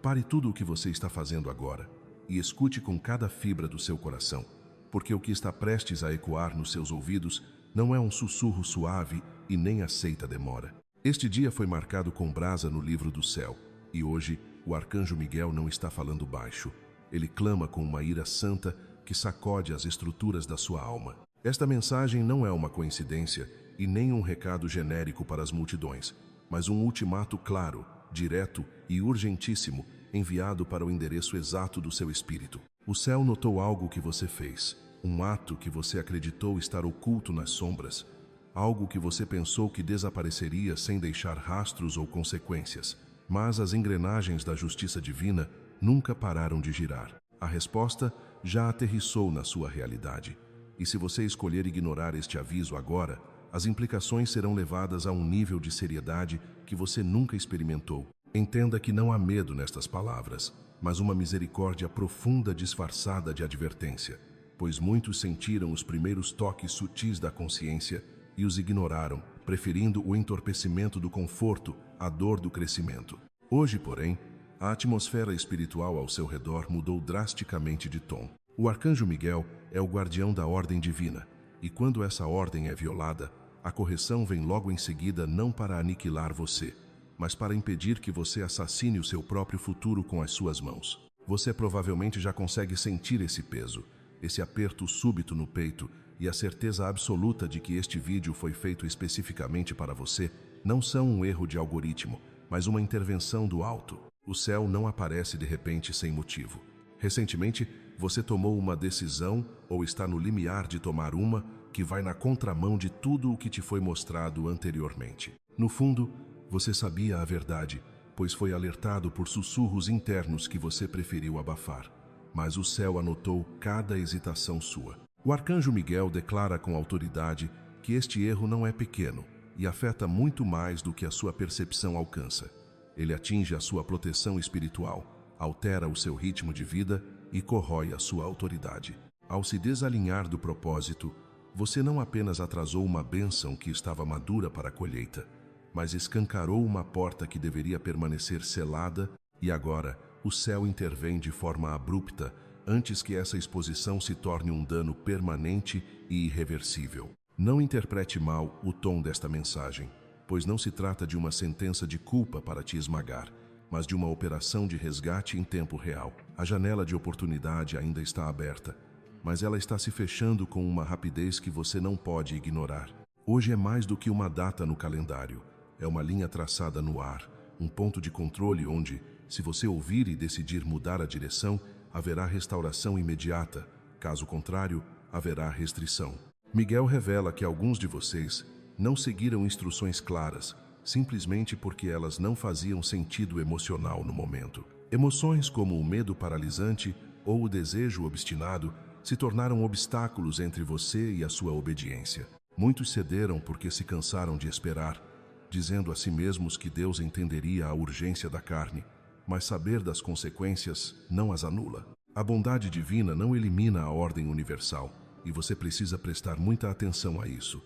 Pare tudo o que você está fazendo agora e escute com cada fibra do seu coração, porque o que está prestes a ecoar nos seus ouvidos não é um sussurro suave e nem aceita demora. Este dia foi marcado com brasa no livro do céu, e hoje o arcanjo Miguel não está falando baixo. Ele clama com uma ira santa que sacode as estruturas da sua alma. Esta mensagem não é uma coincidência e nem um recado genérico para as multidões, mas um ultimato claro, direto e urgentíssimo, enviado para o endereço exato do seu espírito. O céu notou algo que você fez, um ato que você acreditou estar oculto nas sombras, algo que você pensou que desapareceria sem deixar rastros ou consequências. Mas as engrenagens da justiça divina nunca pararam de girar. A resposta já aterrissou na sua realidade. E se você escolher ignorar este aviso agora, as implicações serão levadas a um nível de seriedade que você nunca experimentou. Entenda que não há medo nestas palavras, mas uma misericórdia profunda disfarçada de advertência, pois muitos sentiram os primeiros toques sutis da consciência e os ignoraram, preferindo o entorpecimento do conforto à dor do crescimento. Hoje, porém, a atmosfera espiritual ao seu redor mudou drasticamente de tom. O arcanjo Miguel é o guardião da ordem divina, e quando essa ordem é violada, a correção vem logo em seguida não para aniquilar você, mas para impedir que você assassine o seu próprio futuro com as suas mãos. Você provavelmente já consegue sentir esse peso, esse aperto súbito no peito e a certeza absoluta de que este vídeo foi feito especificamente para você não são um erro de algoritmo, mas uma intervenção do alto. O céu não aparece de repente sem motivo. Recentemente, você tomou uma decisão ou está no limiar de tomar uma que vai na contramão de tudo o que te foi mostrado anteriormente. No fundo, você sabia a verdade, pois foi alertado por sussurros internos que você preferiu abafar. Mas o céu anotou cada hesitação sua. O arcanjo Miguel declara com autoridade que este erro não é pequeno e afeta muito mais do que a sua percepção alcança. Ele atinge a sua proteção espiritual, altera o seu ritmo de vida e corrói a sua autoridade. Ao se desalinhar do propósito, você não apenas atrasou uma bênção que estava madura para a colheita, mas escancarou uma porta que deveria permanecer selada e agora o céu intervém de forma abrupta antes que essa exposição se torne um dano permanente e irreversível. Não interprete mal o tom desta mensagem, pois não se trata de uma sentença de culpa para te esmagar, mas de uma operação de resgate em tempo real. A janela de oportunidade ainda está aberta, mas ela está se fechando com uma rapidez que você não pode ignorar. Hoje é mais do que uma data no calendário, é uma linha traçada no ar, um ponto de controle onde, se você ouvir e decidir mudar a direção, haverá restauração imediata, caso contrário, haverá restrição. Miguel revela que alguns de vocês não seguiram instruções claras, simplesmente porque elas não faziam sentido emocional no momento. Emoções como o medo paralisante ou o desejo obstinado se tornaram obstáculos entre você e a sua obediência. Muitos cederam porque se cansaram de esperar, dizendo a si mesmos que Deus entenderia a urgência da carne, mas saber das consequências não as anula. A bondade divina não elimina a ordem universal, e você precisa prestar muita atenção a isso.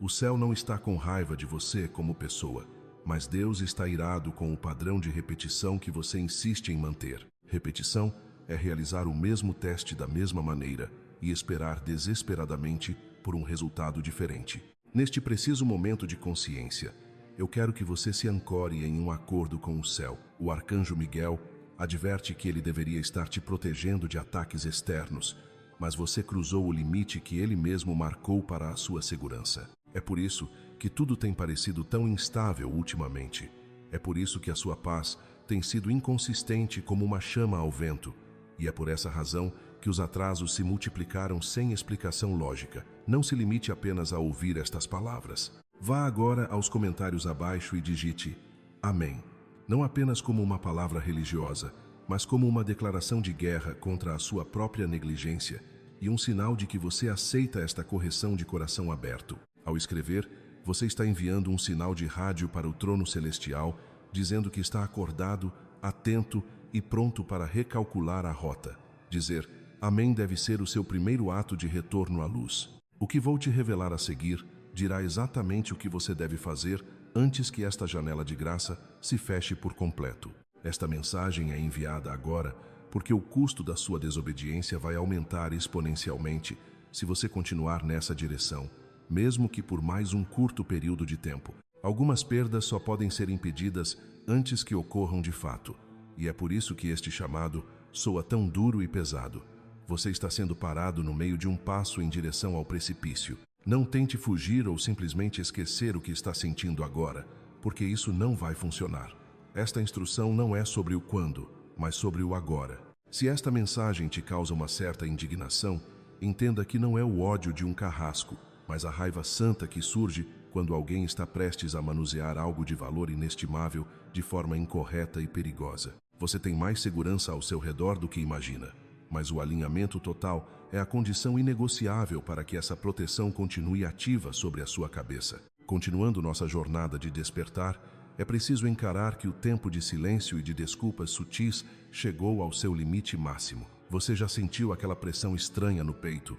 O céu não está com raiva de você como pessoa, mas Deus está irado com o padrão de repetição que você insiste em manter. Repetição é realizar o mesmo teste da mesma maneira e esperar desesperadamente por um resultado diferente. Neste preciso momento de consciência, eu quero que você se ancore em um acordo com o céu. O arcanjo Miguel adverte que ele deveria estar te protegendo de ataques externos, mas você cruzou o limite que ele mesmo marcou para a sua segurança. É por isso que tudo tem parecido tão instável ultimamente. É por isso que a sua paz tem sido inconsistente como uma chama ao vento. E é por essa razão que os atrasos se multiplicaram sem explicação lógica. Não se limite apenas a ouvir estas palavras. Vá agora aos comentários abaixo e digite Amém. Não apenas como uma palavra religiosa, mas como uma declaração de guerra contra a sua própria negligência e um sinal de que você aceita esta correção de coração aberto. Ao escrever, você está enviando um sinal de rádio para o trono celestial, dizendo que está acordado, atento e pronto para recalcular a rota. Dizer Amém deve ser o seu primeiro ato de retorno à luz. O que vou te revelar a seguir dirá exatamente o que você deve fazer antes que esta janela de graça se feche por completo. Esta mensagem é enviada agora porque o custo da sua desobediência vai aumentar exponencialmente se você continuar nessa direção, mesmo que por mais um curto período de tempo. Algumas perdas só podem ser impedidas antes que ocorram de fato, e é por isso que este chamado soa tão duro e pesado. Você está sendo parado no meio de um passo em direção ao precipício. Não tente fugir ou simplesmente esquecer o que está sentindo agora, porque isso não vai funcionar. Esta instrução não é sobre o quando, mas sobre o agora. Se esta mensagem te causa uma certa indignação, entenda que não é o ódio de um carrasco, mas a raiva santa que surge quando alguém está prestes a manusear algo de valor inestimável de forma incorreta e perigosa. Você tem mais segurança ao seu redor do que imagina, mas o alinhamento total é a condição inegociável para que essa proteção continue ativa sobre a sua cabeça. Continuando nossa jornada de despertar, é preciso encarar que o tempo de silêncio e de desculpas sutis chegou ao seu limite máximo. Você já sentiu aquela pressão estranha no peito,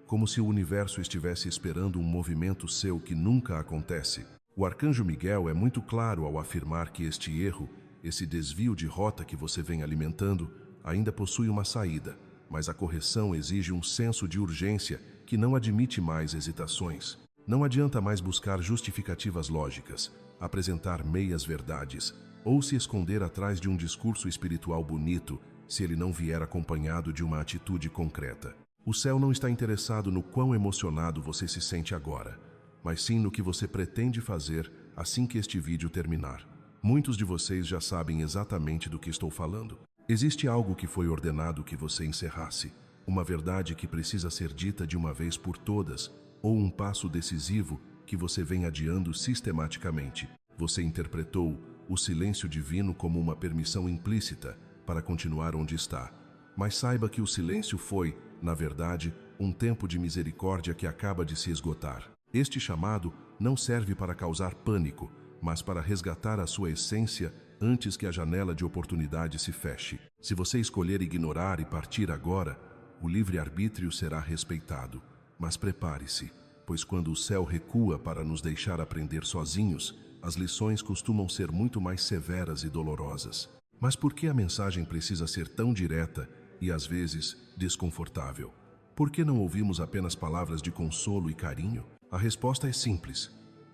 como se o universo estivesse esperando um movimento seu que nunca acontece. O arcanjo Miguel é muito claro ao afirmar que este erro, esse desvio de rota que você vem alimentando, ainda possui uma saída, mas a correção exige um senso de urgência que não admite mais hesitações. Não adianta mais buscar justificativas lógicas, apresentar meias-verdades ou se esconder atrás de um discurso espiritual bonito se ele não vier acompanhado de uma atitude concreta. O céu não está interessado no quão emocionado você se sente agora, mas sim no que você pretende fazer assim que este vídeo terminar. Muitos de vocês já sabem exatamente do que estou falando. Existe algo que foi ordenado que você encerrasse, uma verdade que precisa ser dita de uma vez por todas, ou um passo decisivo que você vem adiando sistematicamente. Você interpretou o silêncio divino como uma permissão implícita para continuar onde está. Mas saiba que o silêncio foi, na verdade, um tempo de misericórdia que acaba de se esgotar. Este chamado não serve para causar pânico, mas para resgatar a sua essência antes que a janela de oportunidade se feche. Se você escolher ignorar e partir agora, o livre-arbítrio será respeitado. Mas prepare-se, pois quando o céu recua para nos deixar aprender sozinhos, as lições costumam ser muito mais severas e dolorosas. Mas por que a mensagem precisa ser tão direta e, às vezes, desconfortável? Por que não ouvimos apenas palavras de consolo e carinho? A resposta é simples.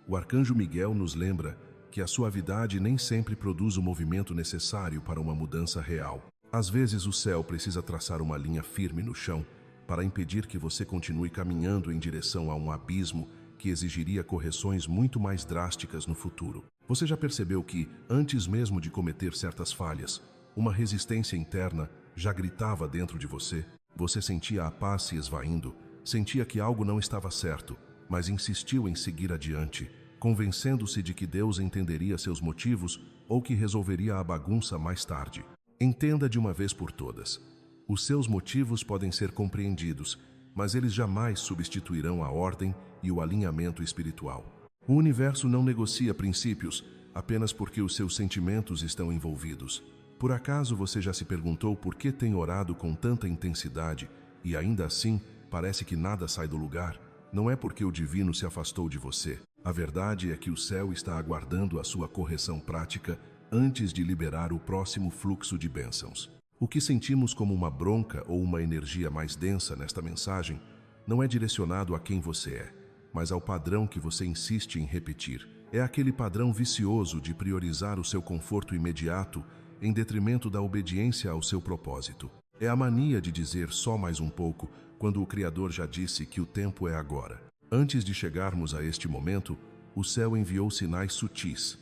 O arcanjo Miguel nos lembra que a suavidade nem sempre produz o movimento necessário para uma mudança real. Às vezes o céu precisa traçar uma linha firme no chão para impedir que você continue caminhando em direção a um abismo que exigiria correções muito mais drásticas no futuro. Você já percebeu que, antes mesmo de cometer certas falhas, uma resistência interna já gritava dentro de você? Você sentia a paz se esvaindo, sentia que algo não estava certo, mas insistiu em seguir adiante, convencendo-se de que Deus entenderia seus motivos ou que resolveria a bagunça mais tarde. Entenda de uma vez por todas. Os seus motivos podem ser compreendidos, mas eles jamais substituirão a ordem e o alinhamento espiritual. O universo não negocia princípios apenas porque os seus sentimentos estão envolvidos. Por acaso você já se perguntou por que tem orado com tanta intensidade e ainda assim parece que nada sai do lugar? Não é porque o divino se afastou de você. A verdade é que o céu está aguardando a sua correção prática antes de liberar o próximo fluxo de bênçãos. O que sentimos como uma bronca ou uma energia mais densa nesta mensagem não é direcionado a quem você é, mas ao padrão que você insiste em repetir. É aquele padrão vicioso de priorizar o seu conforto imediato em detrimento da obediência ao seu propósito. É a mania de dizer só mais um pouco quando o Criador já disse que o tempo é agora. Antes de chegarmos a este momento, o céu enviou sinais sutis,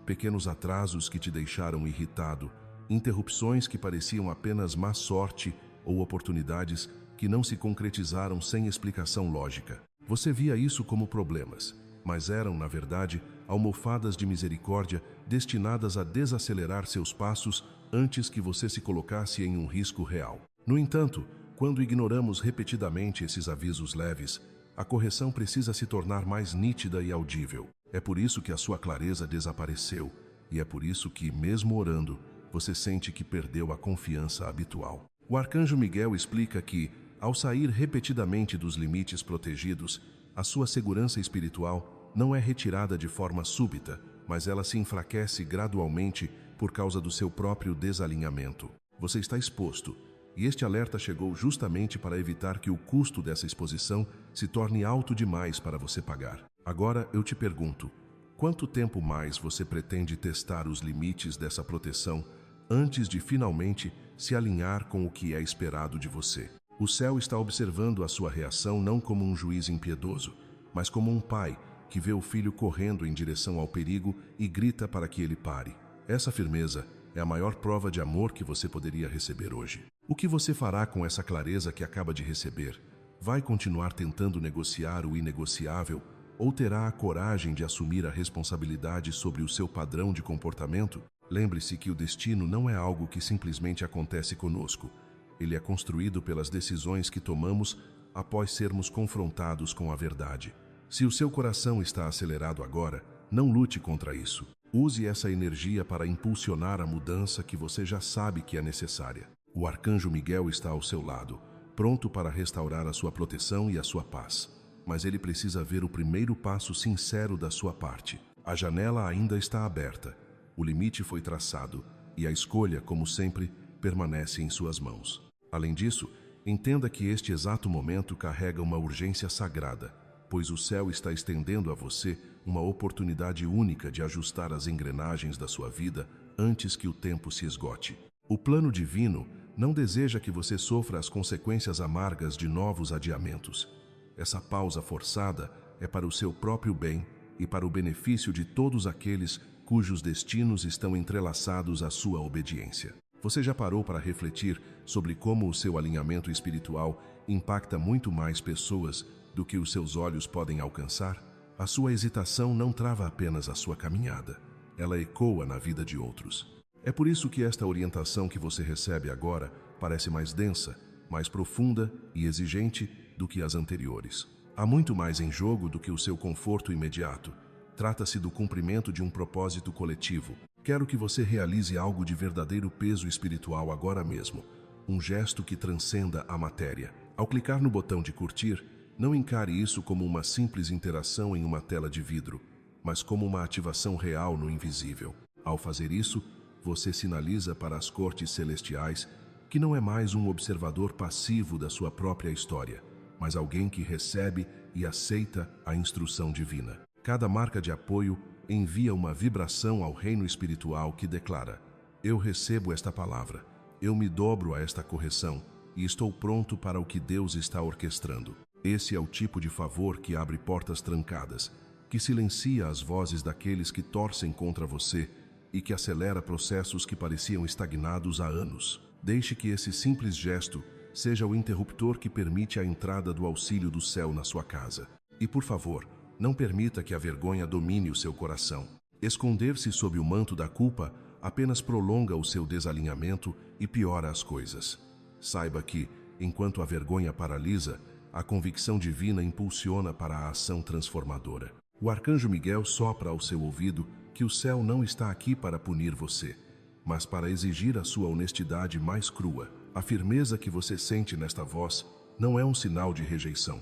pequenos atrasos que te deixaram irritado, interrupções que pareciam apenas má sorte ou oportunidades que não se concretizaram sem explicação lógica. Você via isso como problemas, mas eram, na verdade, almofadas de misericórdia destinadas a desacelerar seus passos antes que você se colocasse em um risco real. No entanto, quando ignoramos repetidamente esses avisos leves, a correção precisa se tornar mais nítida e audível. É por isso que a sua clareza desapareceu, e é por isso que, mesmo orando, você sente que perdeu a confiança habitual. O arcanjo Miguel explica que, ao sair repetidamente dos limites protegidos, a sua segurança espiritual não é retirada de forma súbita, mas ela se enfraquece gradualmente por causa do seu próprio desalinhamento. Você está exposto, e este alerta chegou justamente para evitar que o custo dessa exposição se torne alto demais para você pagar. Agora eu te pergunto, quanto tempo mais você pretende testar os limites dessa proteção antes de finalmente se alinhar com o que é esperado de você? O céu está observando a sua reação não como um juiz impiedoso, mas como um pai que vê o filho correndo em direção ao perigo e grita para que ele pare. Essa firmeza é a maior prova de amor que você poderia receber hoje. O que você fará com essa clareza que acaba de receber? Vai continuar tentando negociar o inegociável ou terá a coragem de assumir a responsabilidade sobre o seu padrão de comportamento? Lembre-se que o destino não é algo que simplesmente acontece conosco. Ele é construído pelas decisões que tomamos após sermos confrontados com a verdade. Se o seu coração está acelerado agora, não lute contra isso. Use essa energia para impulsionar a mudança que você já sabe que é necessária. O arcanjo Miguel está ao seu lado, pronto para restaurar a sua proteção e a sua paz. Mas ele precisa ver o primeiro passo sincero da sua parte. A janela ainda está aberta, o limite foi traçado e a escolha, como sempre, permanece em suas mãos. Além disso, entenda que este exato momento carrega uma urgência sagrada, pois o céu está estendendo a você uma oportunidade única de ajustar as engrenagens da sua vida antes que o tempo se esgote. O plano divino não deseja que você sofra as consequências amargas de novos adiamentos. Essa pausa forçada é para o seu próprio bem e para o benefício de todos aqueles cujos destinos estão entrelaçados à sua obediência. Você já parou para refletir sobre como o seu alinhamento espiritual impacta muito mais pessoas do que os seus olhos podem alcançar? A sua hesitação não trava apenas a sua caminhada, ela ecoa na vida de outros. É por isso que esta orientação que você recebe agora parece mais densa, mais profunda e exigente do que as anteriores. Há muito mais em jogo do que o seu conforto imediato. Trata-se do cumprimento de um propósito coletivo. Quero que você realize algo de verdadeiro peso espiritual agora mesmo, um gesto que transcenda a matéria. Ao clicar no botão de curtir, não encare isso como uma simples interação em uma tela de vidro, mas como uma ativação real no invisível. Ao fazer isso, você sinaliza para as cortes celestiais que não é mais um observador passivo da sua própria história, mas alguém que recebe e aceita a instrução divina. Cada marca de apoio envia uma vibração ao reino espiritual que declara: eu recebo esta palavra, eu me dobro a esta correção e estou pronto para o que Deus está orquestrando. Esse é o tipo de favor que abre portas trancadas, que silencia as vozes daqueles que torcem contra você e que acelera processos que pareciam estagnados há anos. Deixe que esse simples gesto seja o interruptor que permite a entrada do auxílio do céu na sua casa. E, por favor, não permita que a vergonha domine o seu coração. Esconder-se sob o manto da culpa apenas prolonga o seu desalinhamento e piora as coisas. Saiba que, enquanto a vergonha paralisa, a convicção divina impulsiona para a ação transformadora. O arcanjo Miguel sopra ao seu ouvido que o céu não está aqui para punir você, mas para exigir a sua honestidade mais crua. A firmeza que você sente nesta voz não é um sinal de rejeição,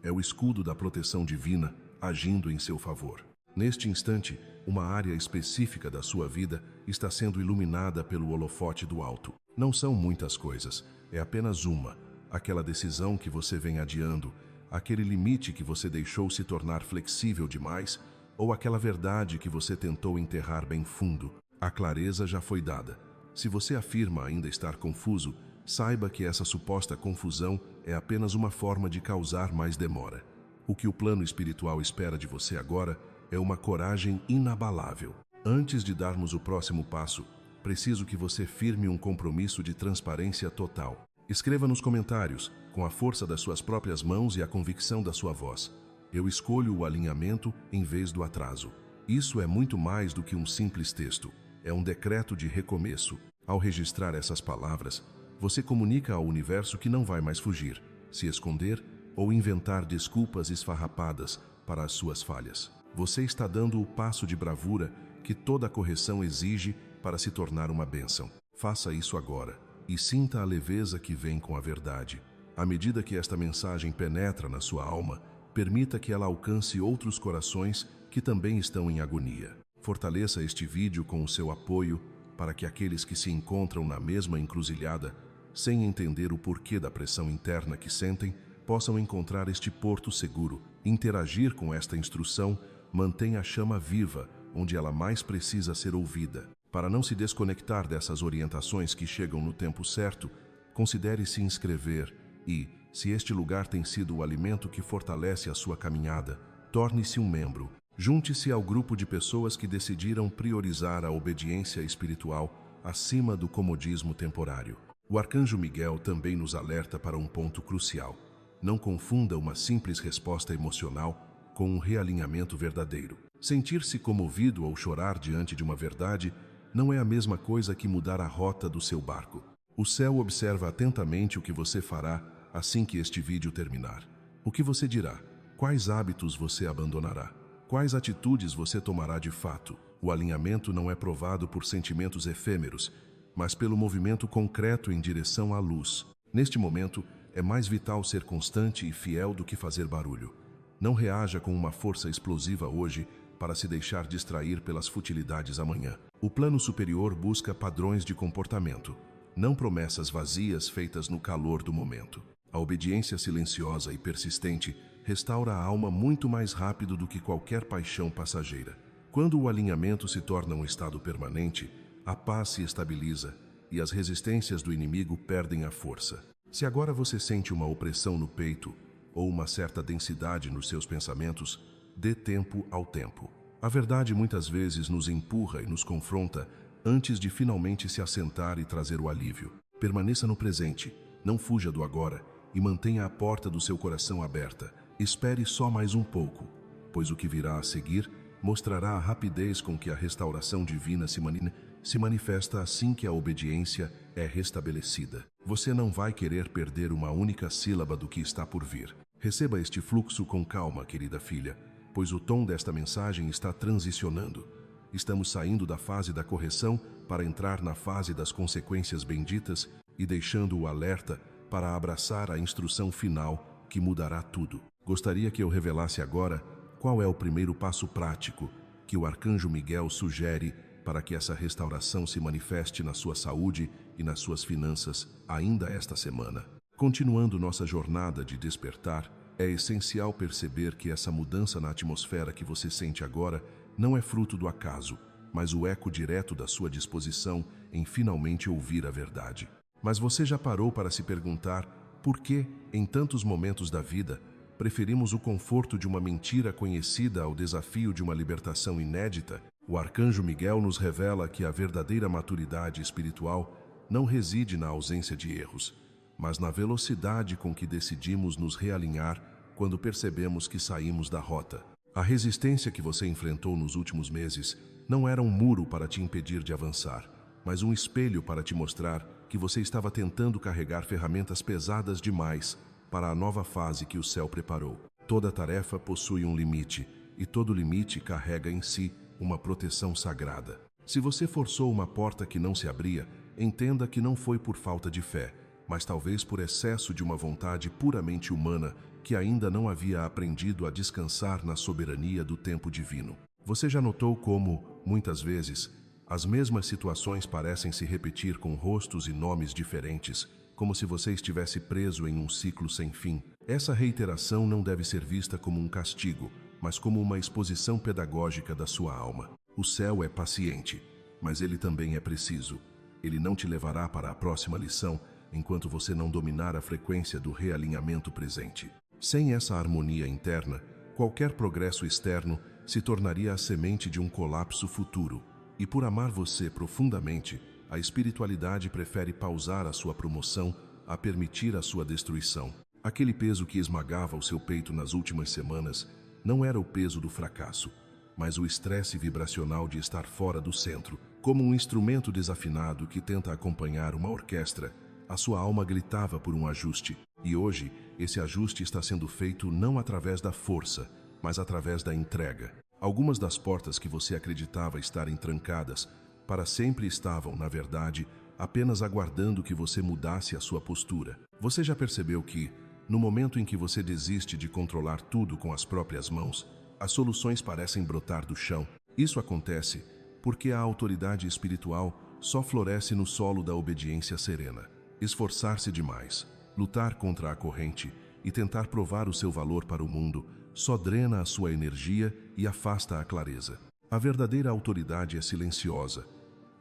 é o escudo da proteção divina agindo em seu favor. Neste instante, uma área específica da sua vida está sendo iluminada pelo holofote do alto. Não são muitas coisas, é apenas uma, aquela decisão que você vem adiando, aquele limite que você deixou se tornar flexível demais, ou aquela verdade que você tentou enterrar bem fundo. A clareza já foi dada. Se você afirma ainda estar confuso, saiba que essa suposta confusão é apenas uma forma de causar mais demora. O que o plano espiritual espera de você agora é uma coragem inabalável. Antes de darmos o próximo passo, preciso que você firme um compromisso de transparência total. Escreva nos comentários, com a força das suas próprias mãos e a convicção da sua voz: eu escolho o alinhamento em vez do atraso. Isso é muito mais do que um simples texto. É um decreto de recomeço. Ao registrar essas palavras, você comunica ao universo que não vai mais fugir, se esconder ou inventar desculpas esfarrapadas para as suas falhas. Você está dando o passo de bravura que toda correção exige para se tornar uma bênção. Faça isso agora e sinta a leveza que vem com a verdade. À medida que esta mensagem penetra na sua alma, permita que ela alcance outros corações que também estão em agonia. Fortaleça este vídeo com o seu apoio, para que aqueles que se encontram na mesma encruzilhada, sem entender o porquê da pressão interna que sentem, possam encontrar este porto seguro. Interagir com esta instrução mantém a chama viva, onde ela mais precisa ser ouvida. Para não se desconectar dessas orientações que chegam no tempo certo, considere se inscrever e, se este lugar tem sido o alimento que fortalece a sua caminhada, torne-se um membro. Junte-se ao grupo de pessoas que decidiram priorizar a obediência espiritual acima do comodismo temporário. O Arcanjo Miguel também nos alerta para um ponto crucial. Não confunda uma simples resposta emocional com um realinhamento verdadeiro. Sentir-se comovido ou chorar diante de uma verdade não é a mesma coisa que mudar a rota do seu barco. O céu observa atentamente o que você fará assim que este vídeo terminar. O que você dirá? Quais hábitos você abandonará? Quais atitudes você tomará de fato? O alinhamento não é provado por sentimentos efêmeros, mas pelo movimento concreto em direção à luz. Neste momento, é mais vital ser constante e fiel do que fazer barulho. Não reaja com uma força explosiva hoje para se deixar distrair pelas futilidades amanhã. O plano superior busca padrões de comportamento, não promessas vazias feitas no calor do momento. A obediência silenciosa e persistente restaura a alma muito mais rápido do que qualquer paixão passageira. Quando o alinhamento se torna um estado permanente, a paz se estabiliza e as resistências do inimigo perdem a força. Se agora você sente uma opressão no peito ou uma certa densidade nos seus pensamentos, dê tempo ao tempo. A verdade muitas vezes nos empurra e nos confronta antes de finalmente se assentar e trazer o alívio. Permaneça no presente, não fuja do agora e mantenha a porta do seu coração aberta. Espere só mais um pouco, pois o que virá a seguir mostrará a rapidez com que a restauração divina se manifesta assim que a obediência é restabelecida. Você não vai querer perder uma única sílaba do que está por vir. Receba este fluxo com calma, querida filha, pois o tom desta mensagem está transicionando. Estamos saindo da fase da correção para entrar na fase das consequências benditas e deixando o alerta para abraçar a instrução final que mudará tudo. Gostaria que eu revelasse agora qual é o primeiro passo prático que o Arcanjo Miguel sugere para que essa restauração se manifeste na sua saúde e nas suas finanças ainda esta semana. Continuando nossa jornada de despertar, é essencial perceber que essa mudança na atmosfera que você sente agora não é fruto do acaso, mas o eco direto da sua disposição em finalmente ouvir a verdade. Mas você já parou para se perguntar por que, em tantos momentos da vida, preferimos o conforto de uma mentira conhecida ao desafio de uma libertação inédita? O Arcanjo Miguel nos revela que a verdadeira maturidade espiritual não reside na ausência de erros, mas na velocidade com que decidimos nos realinhar quando percebemos que saímos da rota. A resistência que você enfrentou nos últimos meses não era um muro para te impedir de avançar, mas um espelho para te mostrar que você estava tentando carregar ferramentas pesadas demais para a nova fase que o céu preparou. Toda tarefa possui um limite, e todo limite carrega em si uma proteção sagrada. Se você forçou uma porta que não se abria, entenda que não foi por falta de fé, mas talvez por excesso de uma vontade puramente humana que ainda não havia aprendido a descansar na soberania do tempo divino. Você já notou como, muitas vezes, as mesmas situações parecem se repetir com rostos e nomes diferentes, como se você estivesse preso em um ciclo sem fim? Essa reiteração não deve ser vista como um castigo, mas como uma exposição pedagógica da sua alma. O céu é paciente, mas ele também é preciso. Ele não te levará para a próxima lição enquanto você não dominar a frequência do realinhamento presente. Sem essa harmonia interna, qualquer progresso externo se tornaria a semente de um colapso futuro. E por amar você profundamente, a espiritualidade prefere pausar a sua promoção a permitir a sua destruição. Aquele peso que esmagava o seu peito nas últimas semanas não era o peso do fracasso, mas o estresse vibracional de estar fora do centro. Como um instrumento desafinado que tenta acompanhar uma orquestra, a sua alma gritava por um ajuste. E hoje, esse ajuste está sendo feito não através da força, mas através da entrega. Algumas das portas que você acreditava estarem trancadas para sempre estavam, na verdade, apenas aguardando que você mudasse a sua postura. Você já percebeu que, no momento em que você desiste de controlar tudo com as próprias mãos, as soluções parecem brotar do chão? Isso acontece porque a autoridade espiritual só floresce no solo da obediência serena. Esforçar-se demais, lutar contra a corrente e tentar provar o seu valor para o mundo só drena a sua energia e afasta a clareza. A verdadeira autoridade é silenciosa.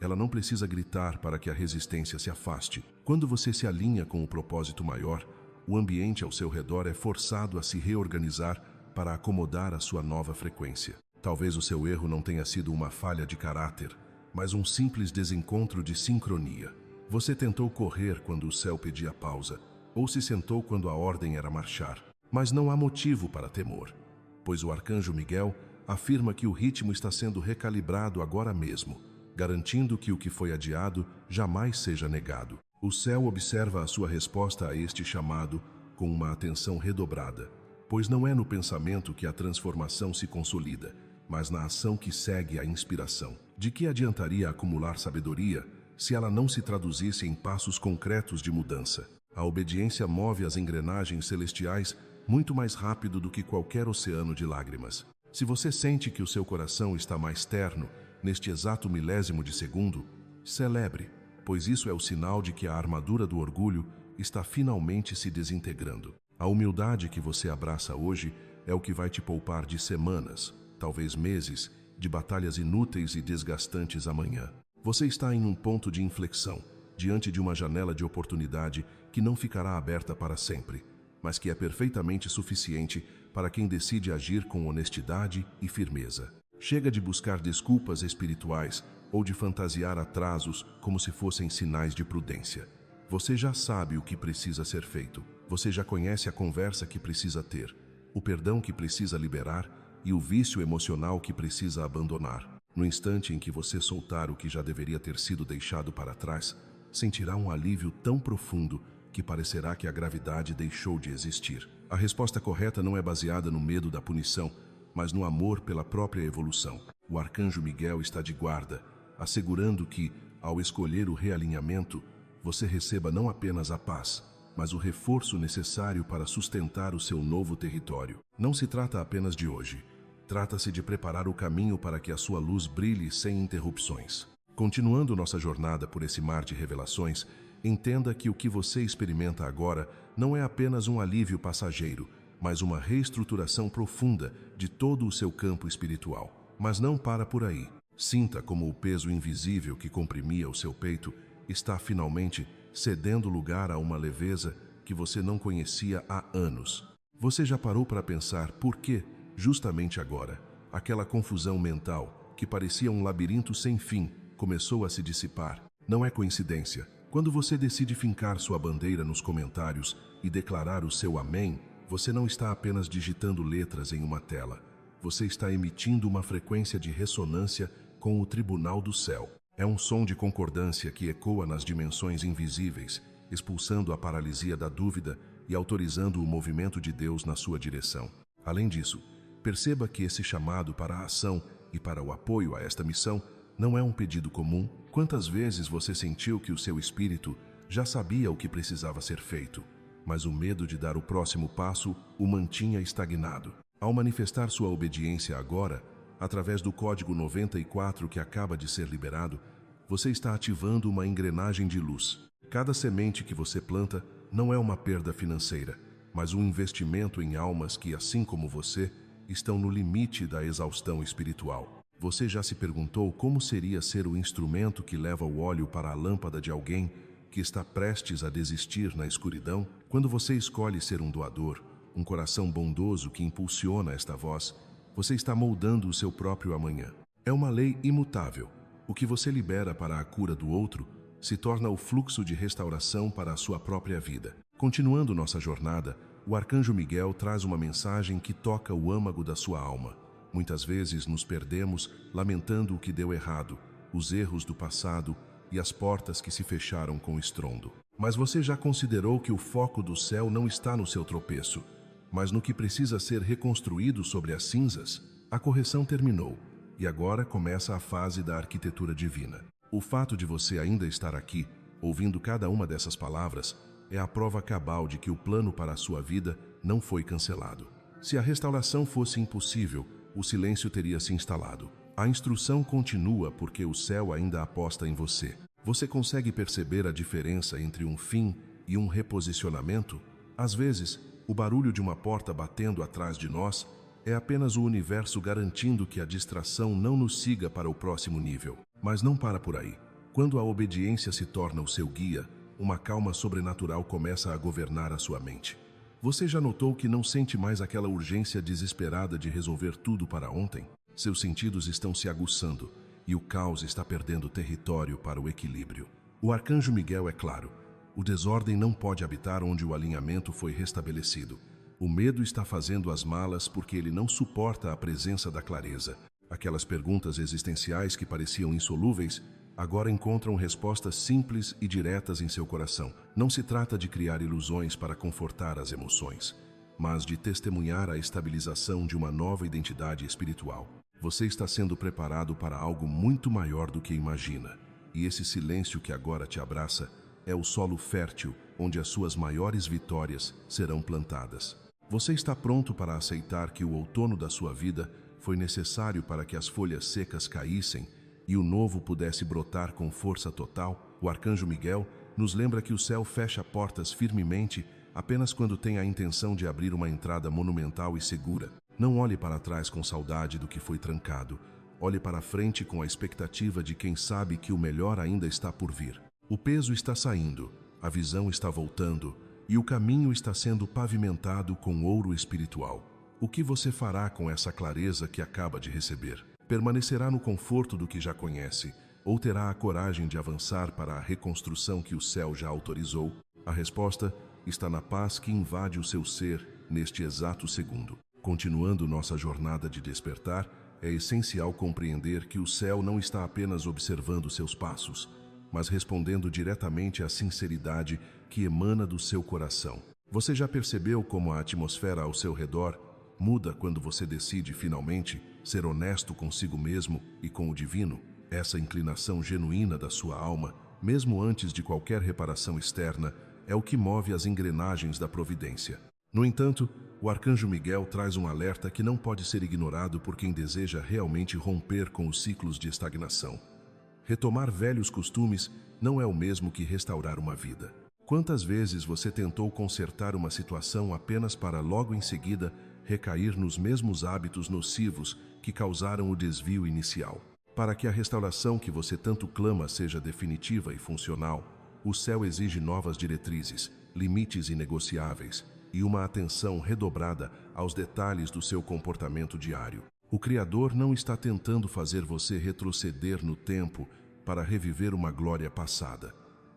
Ela não precisa gritar para que a resistência se afaste. Quando você se alinha com o propósito maior, o ambiente ao seu redor é forçado a se reorganizar para acomodar a sua nova frequência. Talvez o seu erro não tenha sido uma falha de caráter, mas um simples desencontro de sincronia. Você tentou correr quando o céu pedia pausa, ou se sentou quando a ordem era marchar. Mas não há motivo para temor, pois o arcanjo Miguel afirma que o ritmo está sendo recalibrado agora mesmo, garantindo que o que foi adiado jamais seja negado. O céu observa a sua resposta a este chamado com uma atenção redobrada, pois não é no pensamento que a transformação se consolida, mas na ação que segue a inspiração. De que adiantaria acumular sabedoria se ela não se traduzisse em passos concretos de mudança? A obediência move as engrenagens celestiais muito mais rápido do que qualquer oceano de lágrimas. Se você sente que o seu coração está mais terno neste exato milésimo de segundo, celebre, pois isso é o sinal de que a armadura do orgulho está finalmente se desintegrando. A humildade que você abraça hoje é o que vai te poupar de semanas, talvez meses, de batalhas inúteis e desgastantes amanhã. Você está em um ponto de inflexão, diante de uma janela de oportunidade que não ficará aberta para sempre, mas que é perfeitamente suficiente para quem decide agir com honestidade e firmeza. Chega de buscar desculpas espirituais ou de fantasiar atrasos como se fossem sinais de prudência. Você já sabe o que precisa ser feito. Você já conhece a conversa que precisa ter, o perdão que precisa liberar e o vício emocional que precisa abandonar. No instante em que você soltar o que já deveria ter sido deixado para trás, sentirá um alívio tão profundo que parecerá que a gravidade deixou de existir. A resposta correta não é baseada no medo da punição, mas no amor pela própria evolução. O arcanjo Miguel está de guarda, assegurando que, ao escolher o realinhamento, você receba não apenas a paz, mas o reforço necessário para sustentar o seu novo território. Não se trata apenas de hoje. Trata-se de preparar o caminho para que a sua luz brilhe sem interrupções. Continuando nossa jornada por esse mar de revelações, entenda que o que você experimenta agora não é apenas um alívio passageiro, mas uma reestruturação profunda de todo o seu campo espiritual. Mas não para por aí. Sinta como o peso invisível que comprimia o seu peito está finalmente cedendo lugar a uma leveza que você não conhecia há anos. Você já parou para pensar por que, justamente agora, aquela confusão mental, que parecia um labirinto sem fim, começou a se dissipar? Não é coincidência. Quando você decide fincar sua bandeira nos comentários e declarar o seu amém, você não está apenas digitando letras em uma tela. Você está emitindo uma frequência de ressonância com o tribunal do céu. É um som de concordância que ecoa nas dimensões invisíveis, expulsando a paralisia da dúvida e autorizando o movimento de Deus na sua direção. Além disso, perceba que esse chamado para a ação e para o apoio a esta missão não é um pedido comum. Quantas vezes você sentiu que o seu espírito já sabia o que precisava ser feito, mas o medo de dar o próximo passo o mantinha estagnado? Ao manifestar sua obediência agora, através do código 94 que acaba de ser liberado, você está ativando uma engrenagem de luz. Cada semente que você planta não é uma perda financeira, mas um investimento em almas que, assim como você, estão no limite da exaustão espiritual. Você já se perguntou como seria ser o instrumento que leva o óleo para a lâmpada de alguém que está prestes a desistir na escuridão? Quando você escolhe ser um doador, um coração bondoso que impulsiona esta voz, você está moldando o seu próprio amanhã. É uma lei imutável. O que você libera para a cura do outro se torna o fluxo de restauração para a sua própria vida. Continuando nossa jornada, o arcanjo Miguel traz uma mensagem que toca o âmago da sua alma. Muitas vezes nos perdemos lamentando o que deu errado, os erros do passado e as portas que se fecharam com estrondo. Mas você já considerou que o foco do céu não está no seu tropeço, mas no que precisa ser reconstruído sobre as cinzas? A correção terminou, e agora começa a fase da arquitetura divina. O fato de você ainda estar aqui, ouvindo cada uma dessas palavras, é a prova cabal de que o plano para a sua vida não foi cancelado. Se a restauração fosse impossível, o silêncio teria se instalado. A instrução continua porque o céu ainda aposta em você. Você consegue perceber a diferença entre um fim e um reposicionamento? Às vezes, o barulho de uma porta batendo atrás de nós é apenas o universo garantindo que a distração não nos siga para o próximo nível. Mas não para por aí. Quando a obediência se torna o seu guia, uma calma sobrenatural começa a governar a sua mente. Você já notou que não sente mais aquela urgência desesperada de resolver tudo para ontem? Seus sentidos estão se aguçando e o caos está perdendo território para o equilíbrio. O arcanjo Miguel é claro: o desordem não pode habitar onde o alinhamento foi restabelecido. O medo está fazendo as malas porque ele não suporta a presença da clareza. Aquelas perguntas existenciais que pareciam insolúveis agora encontram respostas simples e diretas em seu coração. Não se trata de criar ilusões para confortar as emoções, mas de testemunhar a estabilização de uma nova identidade espiritual. Você está sendo preparado para algo muito maior do que imagina, e esse silêncio que agora te abraça é o solo fértil onde as suas maiores vitórias serão plantadas. Você está pronto para aceitar que o outono da sua vida foi necessário para que as folhas secas caíssem e o novo pudesse brotar com força total? O arcanjo Miguel nos lembra que o céu fecha portas firmemente apenas quando tem a intenção de abrir uma entrada monumental e segura. Não olhe para trás com saudade do que foi trancado. Olhe para frente com a expectativa de quem sabe que o melhor ainda está por vir. O peso está saindo, a visão está voltando e o caminho está sendo pavimentado com ouro espiritual. O que você fará com essa clareza que acaba de receber? Permanecerá no conforto do que já conhece, ou terá a coragem de avançar para a reconstrução que o céu já autorizou? A resposta está na paz que invade o seu ser neste exato segundo. Continuando nossa jornada de despertar, é essencial compreender que o céu não está apenas observando seus passos, mas respondendo diretamente à sinceridade que emana do seu coração. Você já percebeu como a atmosfera ao seu redor muda quando você decide finalmente ser honesto consigo mesmo e com o divino? Essa inclinação genuína da sua alma, mesmo antes de qualquer reparação externa, é o que move as engrenagens da providência. No entanto, o arcanjo Miguel traz um alerta que não pode ser ignorado por quem deseja realmente romper com os ciclos de estagnação. Retomar velhos costumes não é o mesmo que restaurar uma vida. Quantas vezes você tentou consertar uma situação apenas para logo em seguida recair nos mesmos hábitos nocivos que causaram o desvio inicial? Para que a restauração que você tanto clama seja definitiva e funcional, o céu exige novas diretrizes, limites inegociáveis e uma atenção redobrada aos detalhes do seu comportamento diário. O Criador não está tentando fazer você retroceder no tempo para reviver uma glória passada.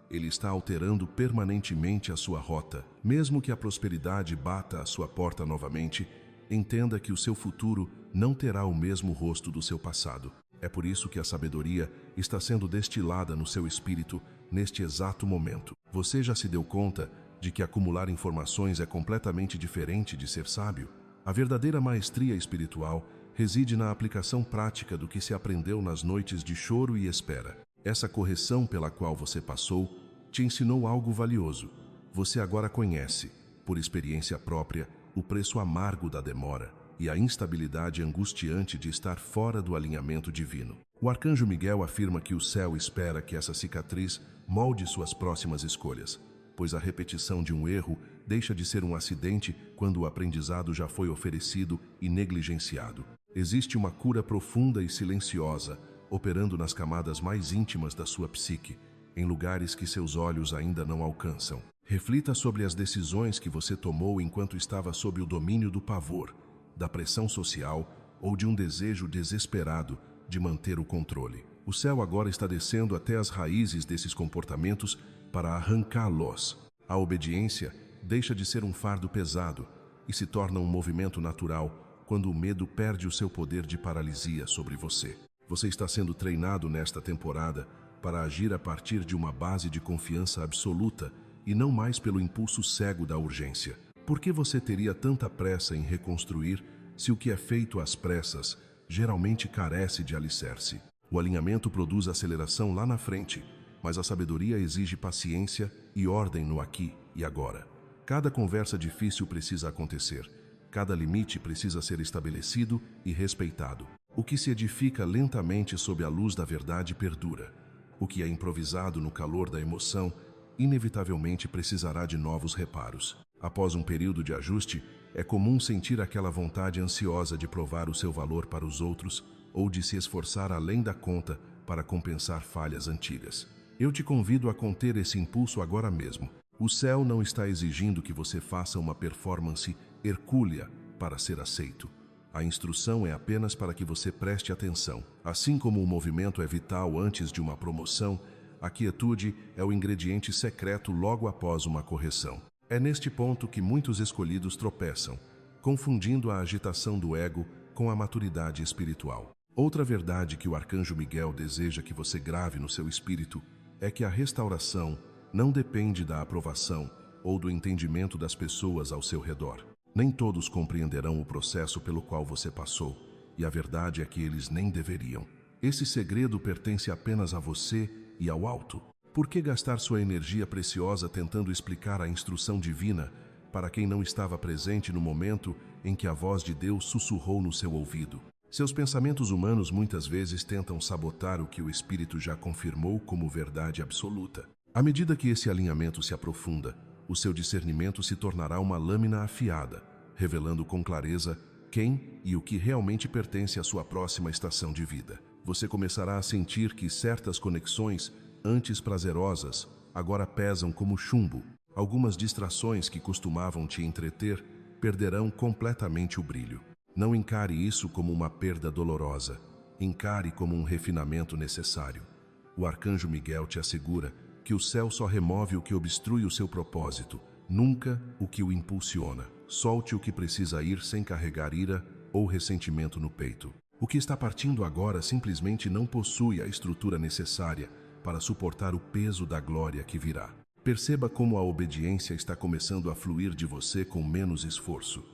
Ele está alterando permanentemente a sua rota. Mesmo que a prosperidade bata à sua porta novamente, entenda que o seu futuro não terá o mesmo rosto do seu passado. É por isso que a sabedoria está sendo destilada no seu espírito neste exato momento. Você já se deu conta de que acumular informações é completamente diferente de ser sábio? A verdadeira maestria espiritual reside na aplicação prática do que se aprendeu nas noites de choro e espera. Essa correção pela qual você passou te ensinou algo valioso. Você agora conhece, por experiência própria, o preço amargo da demora e a instabilidade angustiante de estar fora do alinhamento divino. O arcanjo Miguel afirma que o céu espera que essa cicatriz molde suas próximas escolhas, pois a repetição de um erro deixa de ser um acidente quando o aprendizado já foi oferecido e negligenciado. Existe uma cura profunda e silenciosa, operando nas camadas mais íntimas da sua psique, em lugares que seus olhos ainda não alcançam. Reflita sobre as decisões que você tomou enquanto estava sob o domínio do pavor, da pressão social ou de um desejo desesperado de manter o controle. O céu agora está descendo até as raízes desses comportamentos para arrancá-los. A obediência deixa de ser um fardo pesado e se torna um movimento natural quando o medo perde o seu poder de paralisia sobre você. Você está sendo treinado nesta temporada para agir a partir de uma base de confiança absoluta e não mais pelo impulso cego da urgência. Por que você teria tanta pressa em reconstruir se o que é feito às pressas geralmente carece de alicerce? O alinhamento produz aceleração lá na frente, mas a sabedoria exige paciência e ordem no aqui e agora. Cada conversa difícil precisa acontecer. Cada limite precisa ser estabelecido e respeitado. O que se edifica lentamente sob a luz da verdade perdura. O que é improvisado no calor da emoção, inevitavelmente precisará de novos reparos. Após um período de ajuste, é comum sentir aquela vontade ansiosa de provar o seu valor para os outros ou de se esforçar além da conta para compensar falhas antigas. Eu te convido a conter esse impulso agora mesmo. O céu não está exigindo que você faça uma performance hercúlea para ser aceito. A instrução é apenas para que você preste atenção. Assim como o movimento é vital antes de uma promoção, a quietude é o ingrediente secreto logo após uma correção. É neste ponto que muitos escolhidos tropeçam, confundindo a agitação do ego com a maturidade espiritual. Outra verdade que o arcanjo Miguel deseja que você grave no seu espírito é que a restauração não depende da aprovação ou do entendimento das pessoas ao seu redor. Nem todos compreenderão o processo pelo qual você passou, e a verdade é que eles nem deveriam. Esse segredo pertence apenas a você e ao alto. Por que gastar sua energia preciosa tentando explicar a instrução divina para quem não estava presente no momento em que a voz de Deus sussurrou no seu ouvido? Seus pensamentos humanos muitas vezes tentam sabotar o que o Espírito já confirmou como verdade absoluta. À medida que esse alinhamento se aprofunda, o seu discernimento se tornará uma lâmina afiada, revelando com clareza quem e o que realmente pertence à sua próxima estação de vida. Você começará a sentir que certas conexões, antes prazerosas, agora pesam como chumbo. Algumas distrações que costumavam te entreter perderão completamente o brilho. Não encare isso como uma perda dolorosa. Encare como um refinamento necessário. O arcanjo Miguel te assegura que o céu só remove o que obstrui o seu propósito, nunca o que o impulsiona. Solte o que precisa ir sem carregar ira ou ressentimento no peito. O que está partindo agora simplesmente não possui a estrutura necessária para suportar o peso da glória que virá. Perceba como a obediência está começando a fluir de você com menos esforço.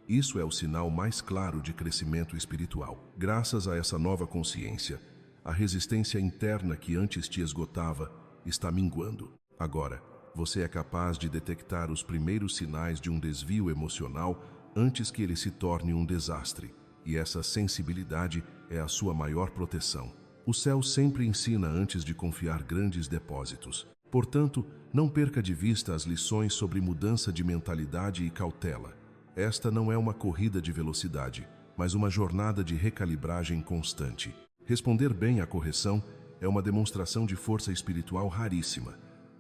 Isso é o sinal mais claro de crescimento espiritual. Graças a essa nova consciência, a resistência interna que antes te esgotava está minguando. Agora, você é capaz de detectar os primeiros sinais de um desvio emocional antes que ele se torne um desastre, e essa sensibilidade é a sua maior proteção. O céu sempre ensina antes de confiar grandes depósitos. Portanto, não perca de vista as lições sobre mudança de mentalidade e cautela. Esta não é uma corrida de velocidade, mas uma jornada de recalibragem constante. Responder bem à correção é uma demonstração de força espiritual raríssima,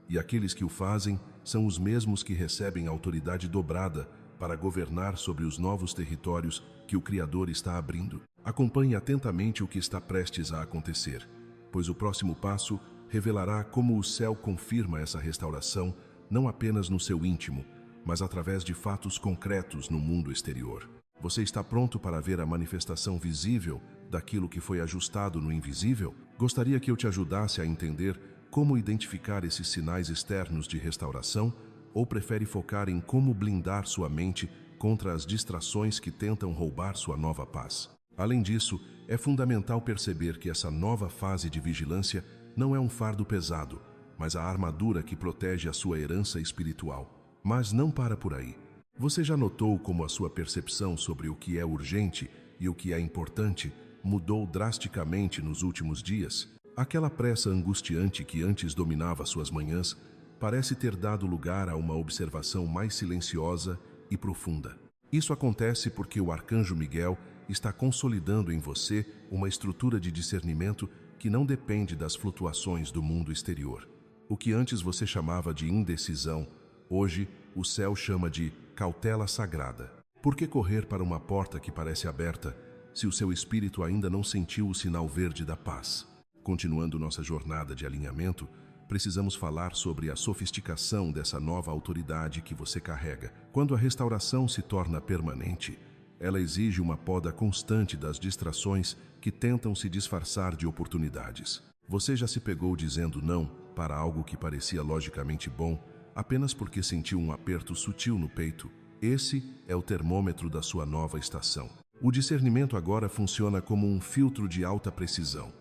e aqueles que o fazem são os mesmos que recebem autoridade dobrada para governar sobre os novos territórios que o Criador está abrindo. Acompanhe atentamente o que está prestes a acontecer, pois o próximo passo revelará como o céu confirma essa restauração não apenas no seu íntimo, mas através de fatos concretos no mundo exterior. Você está pronto para ver a manifestação visível daquilo que foi ajustado no invisível? Gostaria que eu te ajudasse a entender como identificar esses sinais externos de restauração, ou prefere focar em como blindar sua mente contra as distrações que tentam roubar sua nova paz? Além disso, é fundamental perceber que essa nova fase de vigilância não é um fardo pesado, mas a armadura que protege a sua herança espiritual. Mas não para por aí. Você já notou como a sua percepção sobre o que é urgente e o que é importante mudou drasticamente nos últimos dias? Aquela pressa angustiante que antes dominava suas manhãs parece ter dado lugar a uma observação mais silenciosa e profunda. Isso acontece porque o arcanjo Miguel está consolidando em você uma estrutura de discernimento que não depende das flutuações do mundo exterior. O que antes você chamava de indecisão, hoje o céu chama de cautela sagrada. Por que correr para uma porta que parece aberta se o seu espírito ainda não sentiu o sinal verde da paz? Continuando nossa jornada de alinhamento, precisamos falar sobre a sofisticação dessa nova autoridade que você carrega. Quando a restauração se torna permanente, ela exige uma poda constante das distrações que tentam se disfarçar de oportunidades. Você já se pegou dizendo não para algo que parecia logicamente bom, apenas porque sentiu um aperto sutil no peito? Esse é o termômetro da sua nova estação. O discernimento agora funciona como um filtro de alta precisão.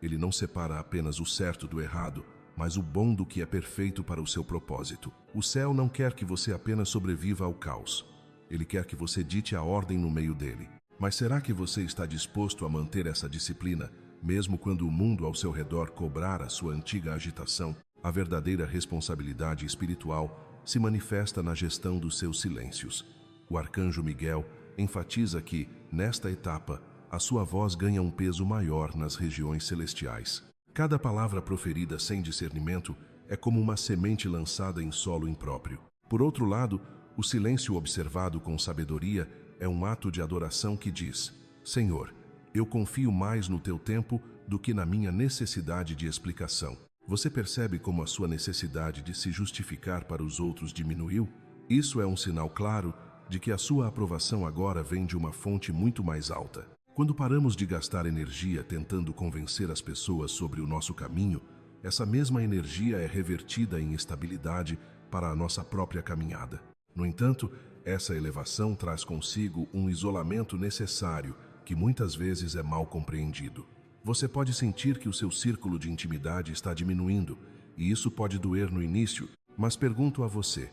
Ele não separa apenas o certo do errado, mas o bom do que é perfeito para o seu propósito. O céu não quer que você apenas sobreviva ao caos. Ele quer que você dite a ordem no meio dele. Mas será que você está disposto a manter essa disciplina Mesmo quando o mundo ao seu redor cobrar a sua antiga agitação, a verdadeira responsabilidade espiritual se manifesta na gestão dos seus silêncios. O arcanjo Miguel enfatiza que, nesta etapa, a sua voz ganha um peso maior nas regiões celestiais. Cada palavra proferida sem discernimento é como uma semente lançada em solo impróprio. Por outro lado, o silêncio observado com sabedoria é um ato de adoração que diz: Senhor, eu confio mais no teu tempo do que na minha necessidade de explicação. Você percebe como a sua necessidade de se justificar para os outros diminuiu? Isso é um sinal claro de que a sua aprovação agora vem de uma fonte muito mais alta. Quando paramos de gastar energia tentando convencer as pessoas sobre o nosso caminho, essa mesma energia é revertida em estabilidade para a nossa própria caminhada. No entanto, essa elevação traz consigo um isolamento necessário que muitas vezes é mal compreendido. Você pode sentir que o seu círculo de intimidade está diminuindo, e isso pode doer no início, mas pergunto a você: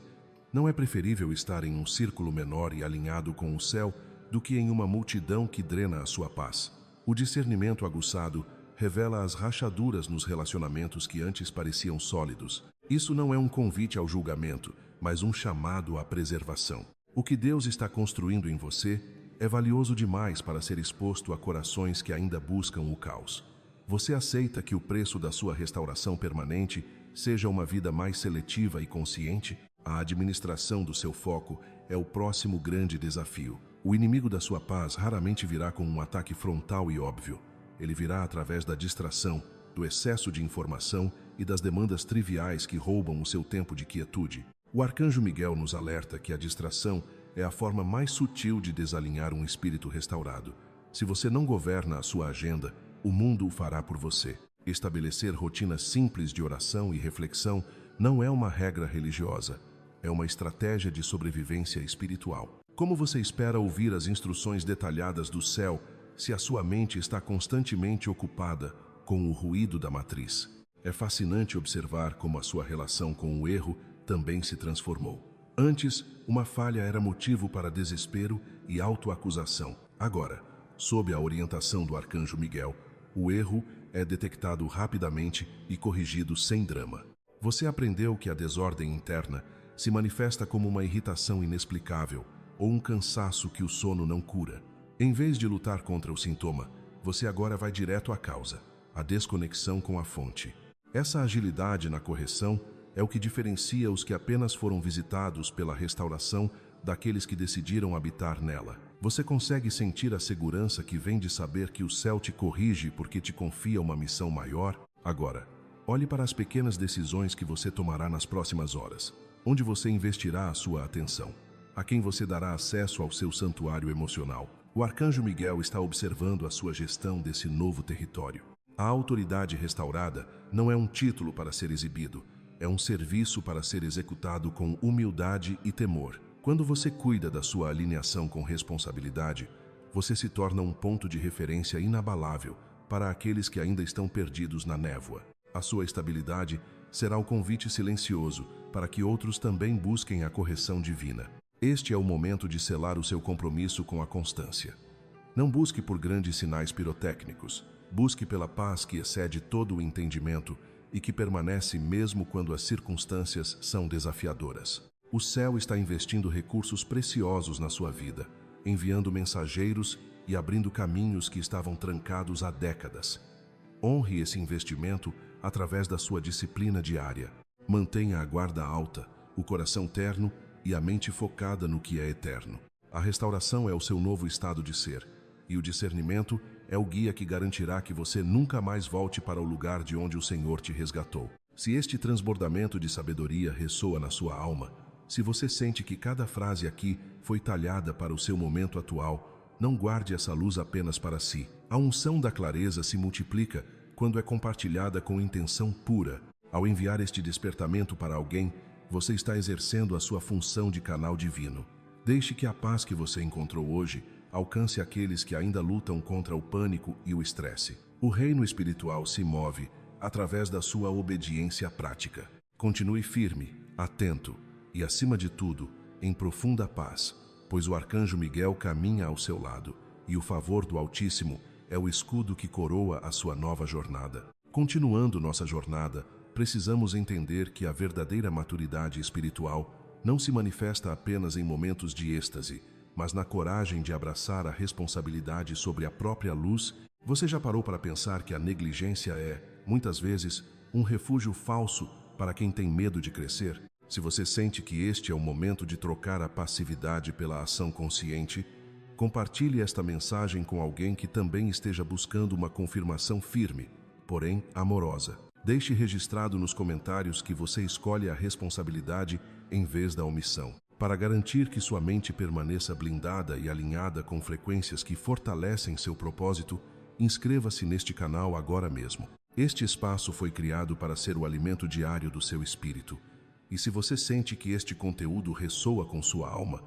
não é preferível estar em um círculo menor e alinhado com o céu do que em uma multidão que drena a sua paz? O discernimento aguçado revela as rachaduras nos relacionamentos que antes pareciam sólidos. Isso não é um convite ao julgamento, mas um chamado à preservação. O que Deus está construindo em você é valioso demais para ser exposto a corações que ainda buscam o caos. Você aceita que o preço da sua restauração permanente seja uma vida mais seletiva e consciente? A administração do seu foco é o próximo grande desafio. O inimigo da sua paz raramente virá com um ataque frontal e óbvio. Ele virá através da distração, do excesso de informação e das demandas triviais que roubam o seu tempo de quietude. O arcanjo Miguel nos alerta que a distração é a forma mais sutil de desalinhar um espírito restaurado. Se você não governa a sua agenda, o mundo o fará por você. Estabelecer rotinas simples de oração e reflexão não é uma regra religiosa. É uma estratégia de sobrevivência espiritual. Como você espera ouvir as instruções detalhadas do céu se a sua mente está constantemente ocupada com o ruído da matriz? É fascinante observar como a sua relação com o erro também se transformou. Antes, uma falha era motivo para desespero e autoacusação. Agora, sob a orientação do arcanjo Miguel, o erro é detectado rapidamente e corrigido sem drama. Você aprendeu que a desordem interna se manifesta como uma irritação inexplicável ou um cansaço que o sono não cura. Em vez de lutar contra o sintoma, você agora vai direto à causa, a desconexão com a fonte. Essa agilidade na correção é o que diferencia os que apenas foram visitados pela restauração daqueles que decidiram habitar nela. Você consegue sentir a segurança que vem de saber que o céu te corrige porque te confia uma missão maior? Agora, olhe para as pequenas decisões que você tomará nas próximas horas. Onde você investirá a sua atenção? A quem você dará acesso ao seu santuário emocional? O arcanjo Miguel está observando a sua gestão desse novo território. A autoridade restaurada não é um título para ser exibido, é um serviço para ser executado com humildade e temor. Quando você cuida da sua alinhação com responsabilidade, você se torna um ponto de referência inabalável para aqueles que ainda estão perdidos na névoa. A sua estabilidade será o convite silencioso para que outros também busquem a correção divina. Este é o momento de selar o seu compromisso com a constância. Não busque por grandes sinais pirotécnicos, busque pela paz que excede todo o entendimento e que permanece mesmo quando as circunstâncias são desafiadoras. O céu está investindo recursos preciosos na sua vida, enviando mensageiros e abrindo caminhos que estavam trancados há décadas. Honre esse investimento através da sua disciplina diária. Mantenha a guarda alta, o coração terno e a mente focada no que é eterno. A restauração é o seu novo estado de ser, e o discernimento é o guia que garantirá que você nunca mais volte para o lugar de onde o Senhor te resgatou. Se este transbordamento de sabedoria ressoa na sua alma, se você sente que cada frase aqui foi talhada para o seu momento atual, não guarde essa luz apenas para si. A unção da clareza se multiplica quando é compartilhada com intenção pura. Ao enviar este despertamento para alguém, você está exercendo a sua função de canal divino. Deixe que a paz que você encontrou hoje alcance aqueles que ainda lutam contra o pânico e o estresse. O reino espiritual se move através da sua obediência prática. Continue firme, atento e, acima de tudo, em profunda paz, pois o arcanjo Miguel caminha ao seu lado e o favor do Altíssimo é o escudo que coroa a sua nova jornada. Continuando nossa jornada, precisamos entender que a verdadeira maturidade espiritual não se manifesta apenas em momentos de êxtase, mas na coragem de abraçar a responsabilidade sobre a própria luz. Você já parou para pensar que a negligência é, muitas vezes, um refúgio falso para quem tem medo de crescer? Se você sente que este é o momento de trocar a passividade pela ação consciente, compartilhe esta mensagem com alguém que também esteja buscando uma confirmação firme, porém amorosa. Deixe registrado nos comentários que você escolhe a responsabilidade em vez da omissão. Para garantir que sua mente permaneça blindada e alinhada com frequências que fortalecem seu propósito, inscreva-se neste canal agora mesmo. Este espaço foi criado para ser o alimento diário do seu espírito. E se você sente que este conteúdo ressoa com sua alma,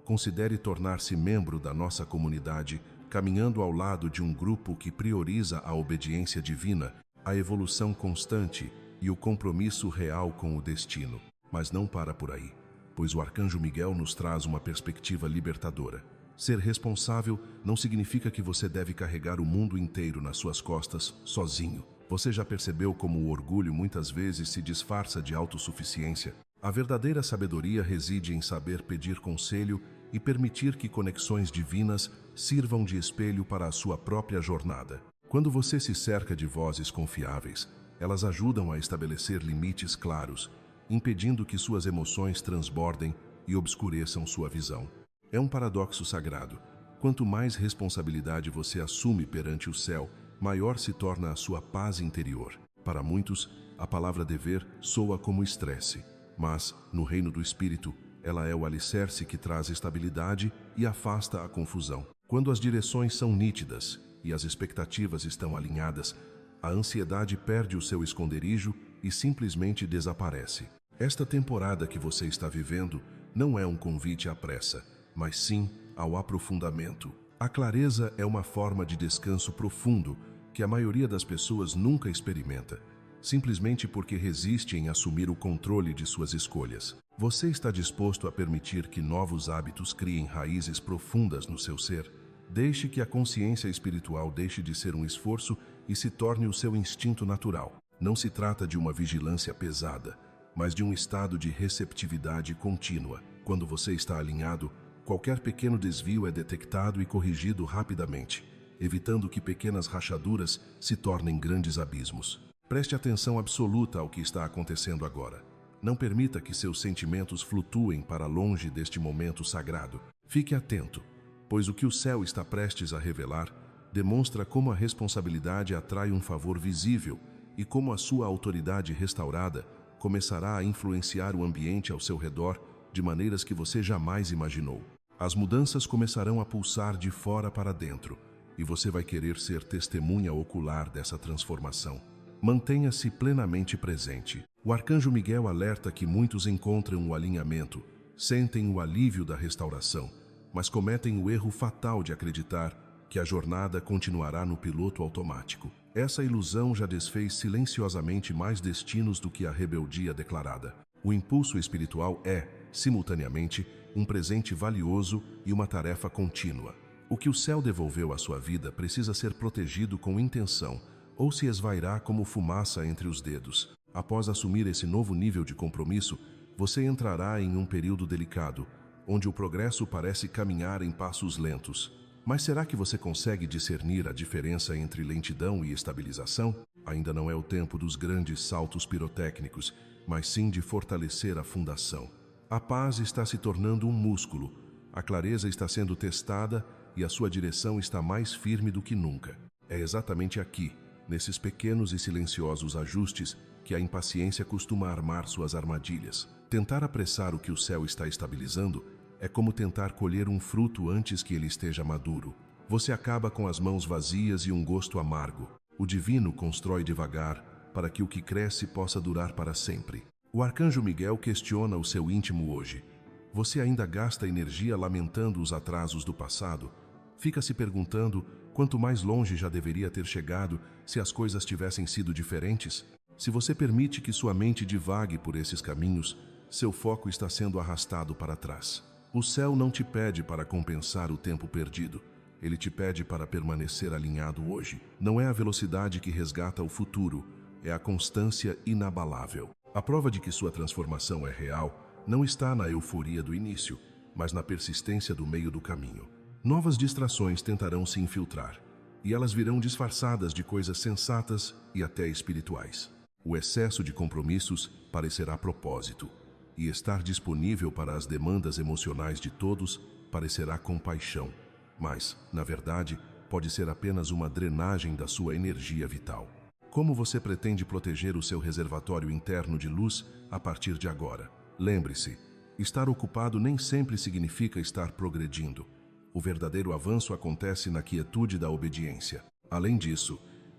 considere tornar-se membro da nossa comunidade, caminhando ao lado de um grupo que prioriza a obediência divina, a evolução constante e o compromisso real com o destino. Mas não para por aí, pois o Arcanjo Miguel nos traz uma perspectiva libertadora. Ser responsável não significa que você deve carregar o mundo inteiro nas suas costas sozinho. Você já percebeu como o orgulho muitas vezes se disfarça de autossuficiência? A verdadeira sabedoria reside em saber pedir conselho e permitir que conexões divinas sirvam de espelho para a sua própria jornada. Quando você se cerca de vozes confiáveis, elas ajudam a estabelecer limites claros, impedindo que suas emoções transbordem e obscureçam sua visão. É um paradoxo sagrado. Quanto mais responsabilidade você assume perante o céu, maior se torna a sua paz interior. Para muitos, a palavra dever soa como estresse, mas, no reino do Espírito, ela é o alicerce que traz estabilidade e afasta a confusão. Quando as direções são nítidas e as expectativas estão alinhadas, a ansiedade perde o seu esconderijo e simplesmente desaparece. Esta temporada que você está vivendo não é um convite à pressa, mas sim ao aprofundamento. A clareza é uma forma de descanso profundo que a maioria das pessoas nunca experimenta, simplesmente porque resiste em assumir o controle de suas escolhas. Você está disposto a permitir que novos hábitos criem raízes profundas no seu ser? Deixe que a consciência espiritual deixe de ser um esforço e se torne o seu instinto natural. Não se trata de uma vigilância pesada, mas de um estado de receptividade contínua. Quando você está alinhado, qualquer pequeno desvio é detectado e corrigido rapidamente, evitando que pequenas rachaduras se tornem grandes abismos. Preste atenção absoluta ao que está acontecendo agora. Não permita que seus sentimentos flutuem para longe deste momento sagrado. Fique atento, pois o que o céu está prestes a revelar demonstra como a responsabilidade atrai um favor visível e como a sua autoridade restaurada começará a influenciar o ambiente ao seu redor de maneiras que você jamais imaginou. As mudanças começarão a pulsar de fora para dentro, e você vai querer ser testemunha ocular dessa transformação. Mantenha-se plenamente presente. O Arcanjo Miguel alerta que muitos encontram o alinhamento, sentem o alívio da restauração, mas cometem o erro fatal de acreditar que a jornada continuará no piloto automático. Essa ilusão já desfez silenciosamente mais destinos do que a rebeldia declarada. O impulso espiritual é, simultaneamente, um presente valioso e uma tarefa contínua. O que o céu devolveu à sua vida precisa ser protegido com intenção, ou se esvairá como fumaça entre os dedos. Após assumir esse novo nível de compromisso, você entrará em um período delicado, onde o progresso parece caminhar em passos lentos. Mas será que você consegue discernir a diferença entre lentidão e estabilização? Ainda não é o tempo dos grandes saltos pirotécnicos, mas sim de fortalecer a fundação. A paz está se tornando um músculo, a clareza está sendo testada e a sua direção está mais firme do que nunca. É exatamente aqui, nesses pequenos e silenciosos ajustes, que a impaciência costuma armar suas armadilhas. Tentar apressar o que o céu está estabilizando é como tentar colher um fruto antes que ele esteja maduro. Você acaba com as mãos vazias e um gosto amargo. O divino constrói devagar, para que o que cresce possa durar para sempre. O Arcanjo Miguel questiona o seu íntimo hoje. Você ainda gasta energia lamentando os atrasos do passado? Fica se perguntando quanto mais longe já deveria ter chegado se as coisas tivessem sido diferentes? Se você permite que sua mente divague por esses caminhos, seu foco está sendo arrastado para trás. O céu não te pede para compensar o tempo perdido, Ele te pede para permanecer alinhado hoje. Não é a velocidade que resgata o futuro, é a constância inabalável. A prova de que sua transformação é real não está na euforia do início, mas na persistência do meio do caminho. Novas distrações tentarão se infiltrar, e elas virão disfarçadas de coisas sensatas e até espirituais. O excesso de compromissos parecerá propósito, e estar disponível para as demandas emocionais de todos parecerá compaixão. Mas, na verdade, pode ser apenas uma drenagem da sua energia vital. Como você pretende proteger o seu reservatório interno de luz a partir de agora? Lembre-se, estar ocupado nem sempre significa estar progredindo. O verdadeiro avanço acontece na quietude da obediência. Além disso,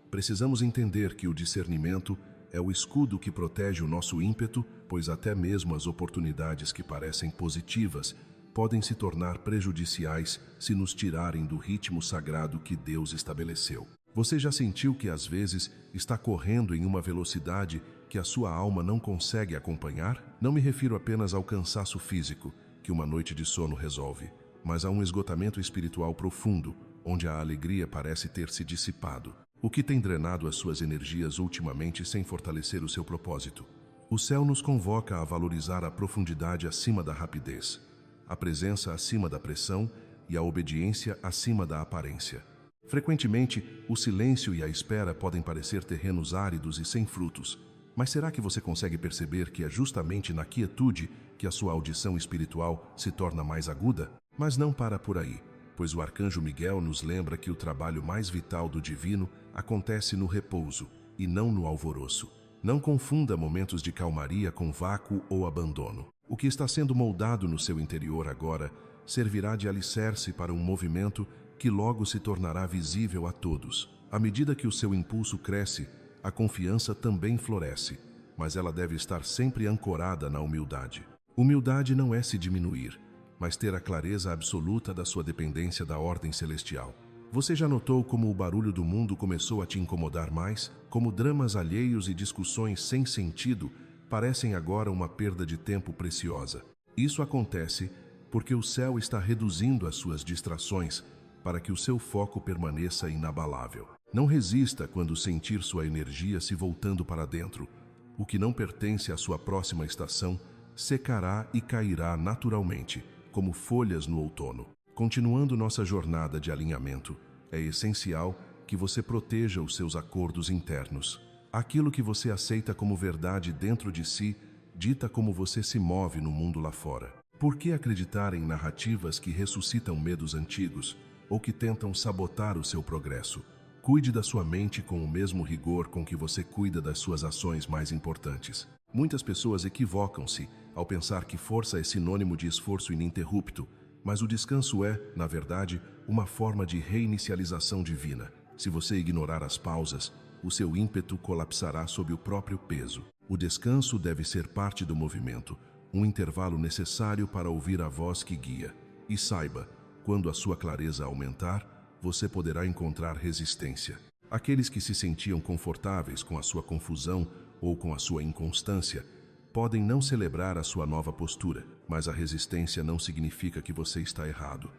precisamos entender que o discernimento é o escudo que protege o nosso ímpeto, pois até mesmo as oportunidades que parecem positivas podem se tornar prejudiciais se nos tirarem do ritmo sagrado que Deus estabeleceu. Você já sentiu que às vezes está correndo em uma velocidade que a sua alma não consegue acompanhar? Não me refiro apenas ao cansaço físico, que uma noite de sono resolve, mas a um esgotamento espiritual profundo, onde a alegria parece ter se dissipado. O que tem drenado as suas energias ultimamente sem fortalecer o seu propósito? O céu nos convoca a valorizar a profundidade acima da rapidez, a presença acima da pressão e a obediência acima da aparência. Frequentemente, o silêncio e a espera podem parecer terrenos áridos e sem frutos, mas será que você consegue perceber que é justamente na quietude que a sua audição espiritual se torna mais aguda? Mas não para por aí, pois o arcanjo Miguel nos lembra que o trabalho mais vital do divino acontece no repouso e não no alvoroço. Não confunda momentos de calmaria com vácuo ou abandono. O que está sendo moldado no seu interior agora servirá de alicerce para um movimento que logo se tornará visível a todos. À medida que o seu impulso cresce, a confiança também floresce, mas ela deve estar sempre ancorada na humildade. Humildade não é se diminuir, mas ter a clareza absoluta da sua dependência da ordem celestial. Você já notou como o barulho do mundo começou a te incomodar mais? Como dramas alheios e discussões sem sentido parecem agora uma perda de tempo preciosa? Isso acontece porque o céu está reduzindo as suas distrações para que o seu foco permaneça inabalável. Não resista quando sentir sua energia se voltando para dentro. O que não pertence à sua próxima estação secará e cairá naturalmente, como folhas no outono. Continuando nossa jornada de alinhamento, é essencial que você proteja os seus acordos internos. Aquilo que você aceita como verdade dentro de si dita como você se move no mundo lá fora. Por que acreditar em narrativas que ressuscitam medos antigos ou que tentam sabotar o seu progresso? Cuide da sua mente com o mesmo rigor com que você cuida das suas ações mais importantes. Muitas pessoas equivocam-se ao pensar que força é sinônimo de esforço ininterrupto, mas o descanso é, na verdade, uma forma de reinicialização divina. Se você ignorar as pausas, o seu ímpeto colapsará sob o próprio peso. O descanso deve ser parte do movimento, um intervalo necessário para ouvir a voz que guia. E saiba, quando a sua clareza aumentar, você poderá encontrar resistência. Aqueles que se sentiam confortáveis com a sua confusão ou com a sua inconstância podem não celebrar a sua nova postura, mas a resistência não significa que você está errado.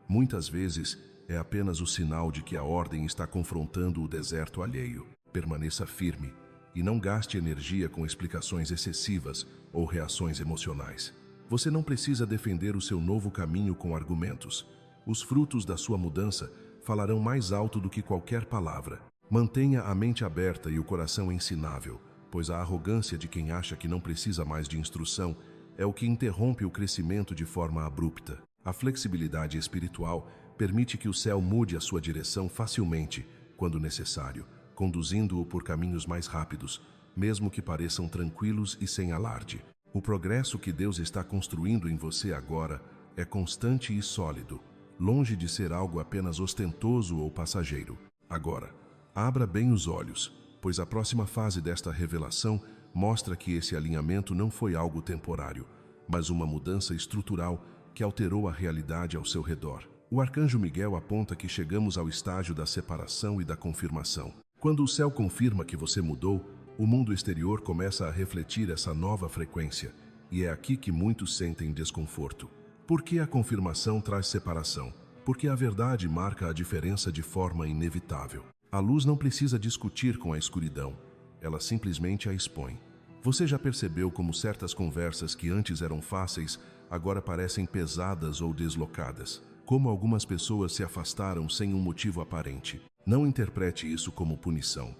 Muitas vezes é apenas o sinal de que a ordem está confrontando o deserto alheio. Permaneça firme e não gaste energia com explicações excessivas ou reações emocionais. Você não precisa defender o seu novo caminho com argumentos. Os frutos da sua mudança falarão mais alto do que qualquer palavra. Mantenha a mente aberta e o coração ensinável, pois a arrogância de quem acha que não precisa mais de instrução é o que interrompe o crescimento de forma abrupta. A flexibilidade espiritual permite que o céu mude a sua direção facilmente, quando necessário, conduzindo-o por caminhos mais rápidos, mesmo que pareçam tranquilos e sem alarde. O progresso que Deus está construindo em você agora é constante e sólido, longe de ser algo apenas ostentoso ou passageiro. Agora, abra bem os olhos, pois a próxima fase desta revelação mostra que esse alinhamento não foi algo temporário, mas uma mudança estrutural que alterou a realidade ao seu redor. O arcanjo Miguel aponta que chegamos ao estágio da separação e da confirmação. Quando o céu confirma que você mudou, o mundo exterior começa a refletir essa nova frequência, e é aqui que muitos sentem desconforto. Por que a confirmação traz separação? porque a verdade marca a diferença de forma inevitável. A luz não precisa discutir com a escuridão, ela simplesmente a expõe. Você já percebeu como certas conversas que antes eram fáceis, agora parecem pesadas ou deslocadas? Como algumas pessoas se afastaram sem um motivo aparente? Não interprete isso como punição.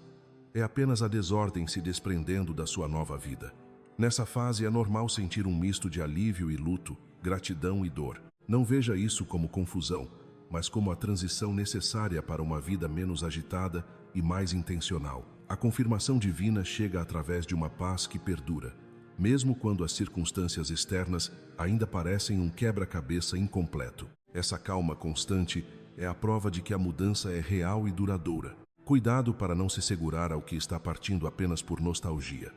É apenas a desordem se desprendendo da sua nova vida. Nessa fase é normal sentir um misto de alívio e luto, gratidão e dor. Não veja isso como confusão, mas como a transição necessária para uma vida menos agitada e mais intencional. A confirmação divina chega através de uma paz que perdura, mesmo quando as circunstâncias externas ainda parecem um quebra-cabeça incompleto. Essa calma constante é a prova de que a mudança é real e duradoura. Cuidado para não se segurar ao que está partindo apenas por nostalgia.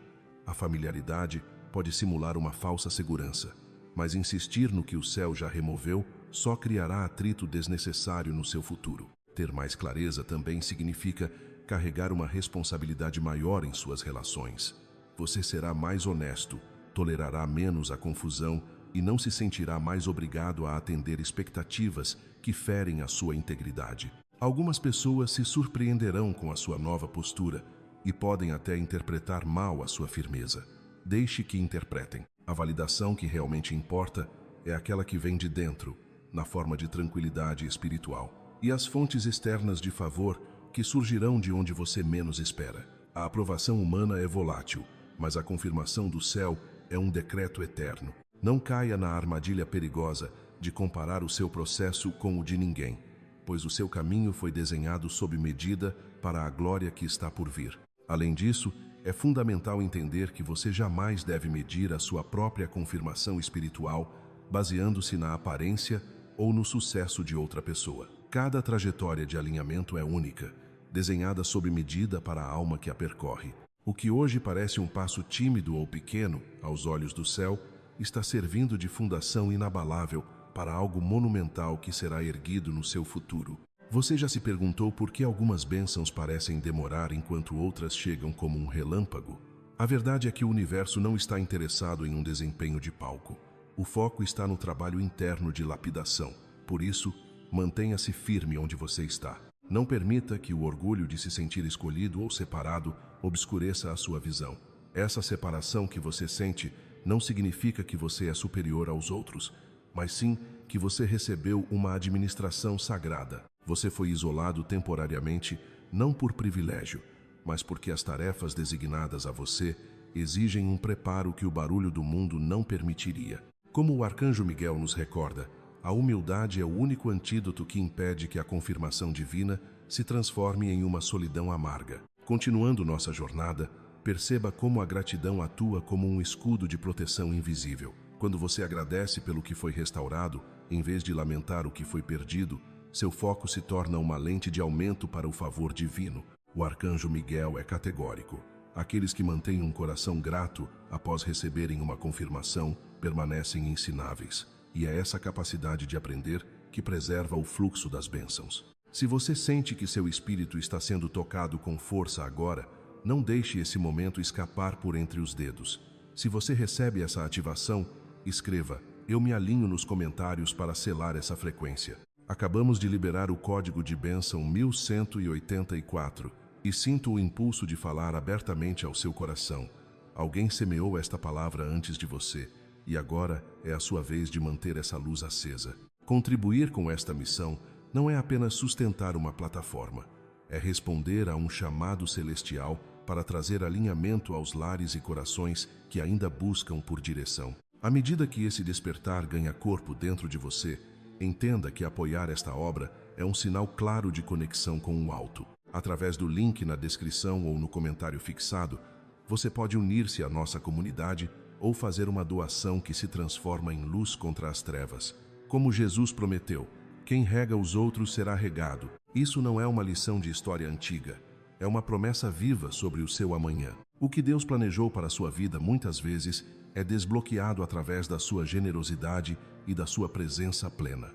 A familiaridade pode simular uma falsa segurança, mas insistir no que o céu já removeu só criará atrito desnecessário no seu futuro. Ter mais clareza também significa carregar uma responsabilidade maior em suas relações. Você será mais honesto, tolerará menos a confusão e não se sentirá mais obrigado a atender expectativas que ferem a sua integridade. Algumas pessoas se surpreenderão com a sua nova postura e podem até interpretar mal a sua firmeza. Deixe que interpretem. A validação que realmente importa é aquela que vem de dentro, na forma de tranquilidade espiritual. E as fontes externas de favor que surgirão de onde você menos espera. A aprovação humana é volátil, mas a confirmação do céu é um decreto eterno. Não caia na armadilha perigosa de comparar o seu processo com o de ninguém, pois o seu caminho foi desenhado sob medida para a glória que está por vir. Além disso, é fundamental entender que você jamais deve medir a sua própria confirmação espiritual baseando-se na aparência ou no sucesso de outra pessoa. Cada trajetória de alinhamento é única, desenhada sob medida para a alma que a percorre. O que hoje parece um passo tímido ou pequeno, aos olhos do céu, está servindo de fundação inabalável para algo monumental que será erguido no seu futuro. Você já se perguntou por que algumas bênçãos parecem demorar enquanto outras chegam como um relâmpago? A verdade é que o universo não está interessado em um desempenho de palco. O foco está no trabalho interno de lapidação. Por isso, mantenha-se firme onde você está. Não permita que o orgulho de se sentir escolhido ou separado obscureça a sua visão. Essa separação que você sente não significa que você é superior aos outros, mas sim que você recebeu uma administração sagrada. Você foi isolado temporariamente, não por privilégio, mas porque as tarefas designadas a você exigem um preparo que o barulho do mundo não permitiria. Como o arcanjo Miguel nos recorda, a humildade é o único antídoto que impede que a confirmação divina se transforme em uma solidão amarga. Continuando nossa jornada, perceba como a gratidão atua como um escudo de proteção invisível. Quando você agradece pelo que foi restaurado, em vez de lamentar o que foi perdido, seu foco se torna uma lente de aumento para o favor divino. O arcanjo Miguel é categórico. Aqueles que mantêm um coração grato após receberem uma confirmação permanecem ensináveis. E é essa capacidade de aprender que preserva o fluxo das bênçãos. Se você sente que seu espírito está sendo tocado com força agora, não deixe esse momento escapar por entre os dedos. Se você recebe essa ativação, escreva: "Eu me alinho" nos comentários para selar essa frequência. Acabamos de liberar o código de bênção 1184 e sinto o impulso de falar abertamente ao seu coração. Alguém semeou esta palavra antes de você. E agora é a sua vez de manter essa luz acesa. Contribuir com esta missão não é apenas sustentar uma plataforma, é responder a um chamado celestial para trazer alinhamento aos lares e corações que ainda buscam por direção. À medida que esse despertar ganha corpo dentro de você, entenda que apoiar esta obra é um sinal claro de conexão com o alto. Através do link na descrição ou no comentário fixado, você pode unir-se à nossa comunidade ou fazer uma doação que se transforma em luz contra as trevas. Como Jesus prometeu, quem rega os outros será regado. Isso não é uma lição de história antiga, é uma promessa viva sobre o seu amanhã. O que Deus planejou para a sua vida muitas vezes é desbloqueado através da sua generosidade e da sua presença plena.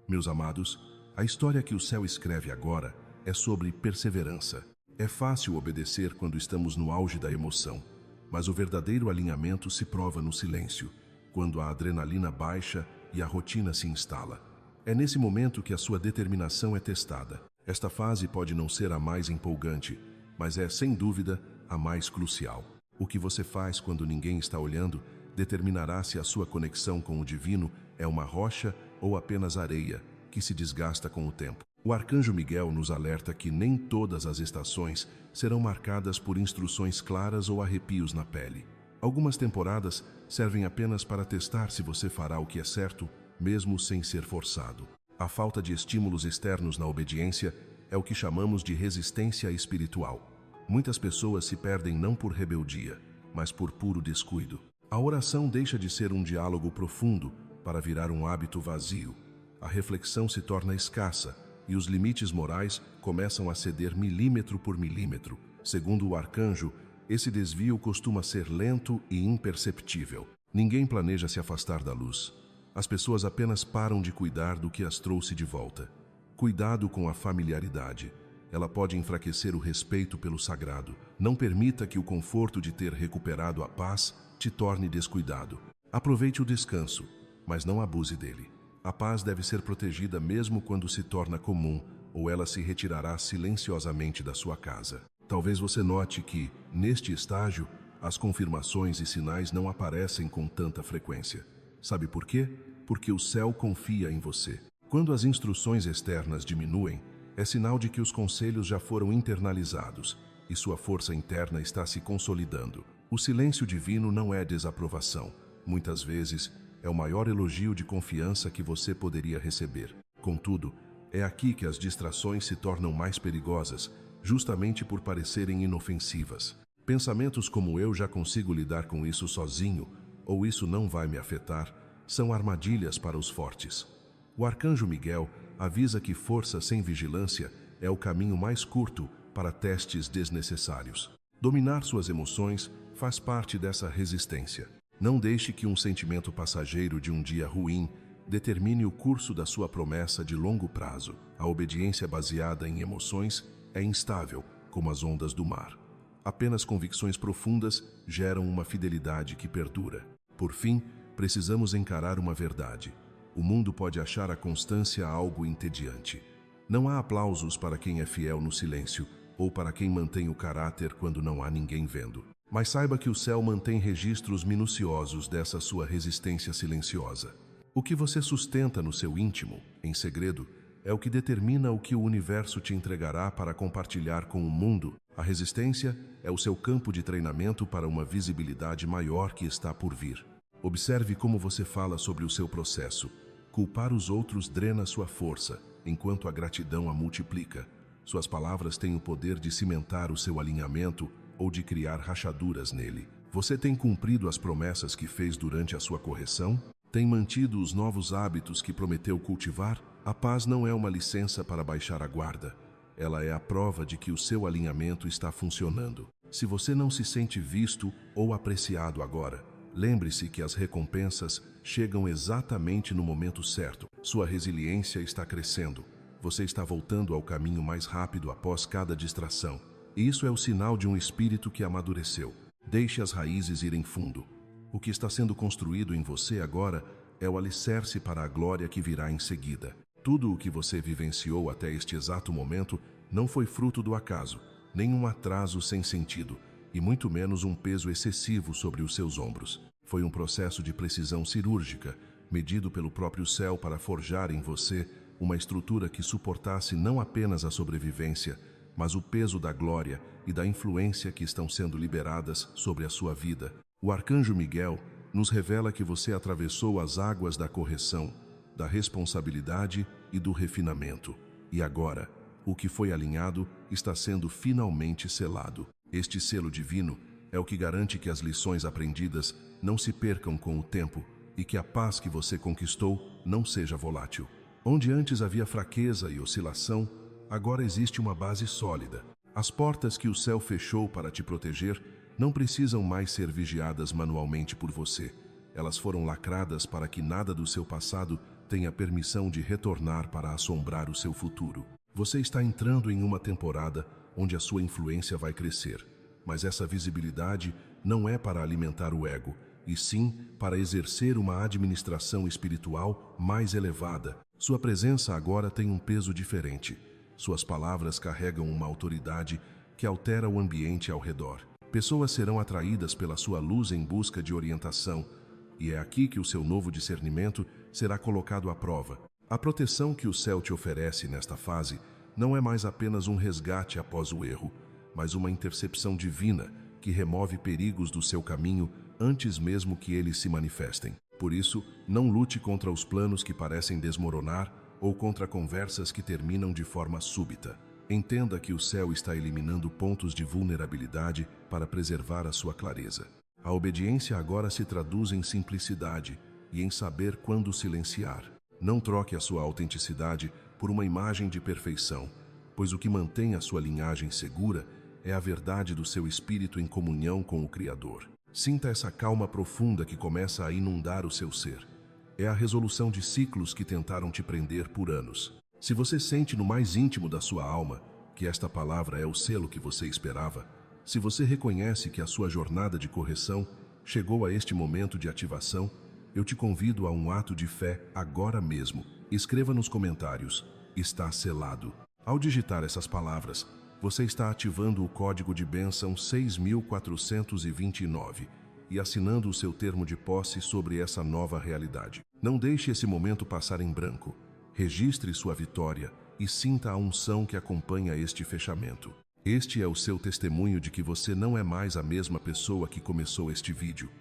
Meus amados, a história que o céu escreve agora é sobre perseverança. É fácil obedecer quando estamos no auge da emoção, mas o verdadeiro alinhamento se prova no silêncio, quando a adrenalina baixa e a rotina se instala. É nesse momento que a sua determinação é testada. Esta fase pode não ser a mais empolgante, mas é, sem dúvida, a mais crucial. O que você faz quando ninguém está olhando determinará se a sua conexão com o divino é uma rocha ou apenas areia, que se desgasta com o tempo. O arcanjo Miguel nos alerta que nem todas as estações serão marcadas por instruções claras ou arrepios na pele. Algumas temporadas servem apenas para testar se você fará o que é certo, mesmo sem ser forçado. A falta de estímulos externos na obediência é o que chamamos de resistência espiritual. Muitas pessoas se perdem não por rebeldia, mas por puro descuido. A oração deixa de ser um diálogo profundo para virar um hábito vazio. A reflexão se torna escassa e os limites morais começam a ceder milímetro por milímetro. Segundo o arcanjo, esse desvio costuma ser lento e imperceptível. Ninguém planeja se afastar da luz. As pessoas apenas param de cuidar do que as trouxe de volta. Cuidado com a familiaridade. Ela pode enfraquecer o respeito pelo sagrado. Não permita que o conforto de ter recuperado a paz te torne descuidado. Aproveite o descanso, mas não abuse dele. A paz deve ser protegida mesmo quando se torna comum, ou ela se retirará silenciosamente da sua casa. Talvez você note que, neste estágio, as confirmações e sinais não aparecem com tanta frequência. Sabe por quê? Porque o céu confia em você. Quando as instruções externas diminuem, é sinal de que os conselhos já foram internalizados e sua força interna está se consolidando. O silêncio divino não é desaprovação. Muitas vezes, é o maior elogio de confiança que você poderia receber. Contudo, é aqui que as distrações se tornam mais perigosas, justamente por parecerem inofensivas. Pensamentos como "eu já consigo lidar com isso sozinho" ou "isso não vai me afetar" são armadilhas para os fortes. O arcanjo Miguel avisa que força sem vigilância é o caminho mais curto para testes desnecessários. Dominar suas emoções faz parte dessa resistência. Não deixe que um sentimento passageiro de um dia ruim determine o curso da sua promessa de longo prazo. A obediência baseada em emoções é instável, como as ondas do mar. Apenas convicções profundas geram uma fidelidade que perdura. Por fim, precisamos encarar uma verdade. O mundo pode achar a constância algo entediante. Não há aplausos para quem é fiel no silêncio ou para quem mantém o caráter quando não há ninguém vendo. Mas saiba que o céu mantém registros minuciosos dessa sua resistência silenciosa. O que você sustenta no seu íntimo, em segredo, é o que determina o que o universo te entregará para compartilhar com o mundo. A resistência é o seu campo de treinamento para uma visibilidade maior que está por vir. Observe como você fala sobre o seu processo. Culpar os outros drena sua força, enquanto a gratidão a multiplica. Suas palavras têm o poder de cimentar o seu alinhamento ou de criar rachaduras nele. Você tem cumprido as promessas que fez durante a sua correção? Tem mantido os novos hábitos que prometeu cultivar? A paz não é uma licença para baixar a guarda. Ela é a prova de que o seu alinhamento está funcionando. Se você não se sente visto ou apreciado agora, lembre-se que as recompensas chegam exatamente no momento certo. Sua resiliência está crescendo. Você está voltando ao caminho mais rápido após cada distração. E isso é o sinal de um espírito que amadureceu. Deixe as raízes irem fundo. O que está sendo construído em você agora é o alicerce para a glória que virá em seguida. Tudo o que você vivenciou até este exato momento não foi fruto do acaso, nem um atraso sem sentido, e muito menos um peso excessivo sobre os seus ombros. Foi um processo de precisão cirúrgica, medido pelo próprio céu para forjar em você uma estrutura que suportasse não apenas a sobrevivência, mas o peso da glória e da influência que estão sendo liberadas sobre a sua vida. O arcanjo Miguel nos revela que você atravessou as águas da correção, da responsabilidade e do refinamento. E agora, o que foi alinhado está sendo finalmente selado. Este selo divino é o que garante que as lições aprendidas não se percam com o tempo e que a paz que você conquistou não seja volátil. Onde antes havia fraqueza e oscilação, agora existe uma base sólida. As portas que o céu fechou para te proteger não precisam mais ser vigiadas manualmente por você. Elas foram lacradas para que nada do seu passado tenha permissão de retornar para assombrar o seu futuro. Você está entrando em uma temporada onde a sua influência vai crescer. Mas essa visibilidade não é para alimentar o ego, e sim para exercer uma administração espiritual mais elevada. Sua presença agora tem um peso diferente. Suas palavras carregam uma autoridade que altera o ambiente ao redor. Pessoas serão atraídas pela sua luz em busca de orientação, e é aqui que o seu novo discernimento será colocado à prova. A proteção que o céu te oferece nesta fase não é mais apenas um resgate após o erro, mas uma intercepção divina que remove perigos do seu caminho antes mesmo que eles se manifestem. Por isso, não lute contra os planos que parecem desmoronar ou contra conversas que terminam de forma súbita. Entenda que o céu está eliminando pontos de vulnerabilidade para preservar a sua clareza. A obediência agora se traduz em simplicidade e em saber quando silenciar. Não troque a sua autenticidade por uma imagem de perfeição, pois o que mantém a sua linhagem segura é a verdade do seu espírito em comunhão com o Criador. Sinta essa calma profunda que começa a inundar o seu ser. É a resolução de ciclos que tentaram te prender por anos. Se você sente no mais íntimo da sua alma que esta palavra é o selo que você esperava, se você reconhece que a sua jornada de correção chegou a este momento de ativação, eu te convido a um ato de fé agora mesmo. Escreva nos comentários: está selado. Ao digitar essas palavras, você está ativando o código de bênção 6429 e assinando o seu termo de posse sobre essa nova realidade. Não deixe esse momento passar em branco. Registre sua vitória e sinta a unção que acompanha este fechamento. Este é o seu testemunho de que você não é mais a mesma pessoa que começou este vídeo.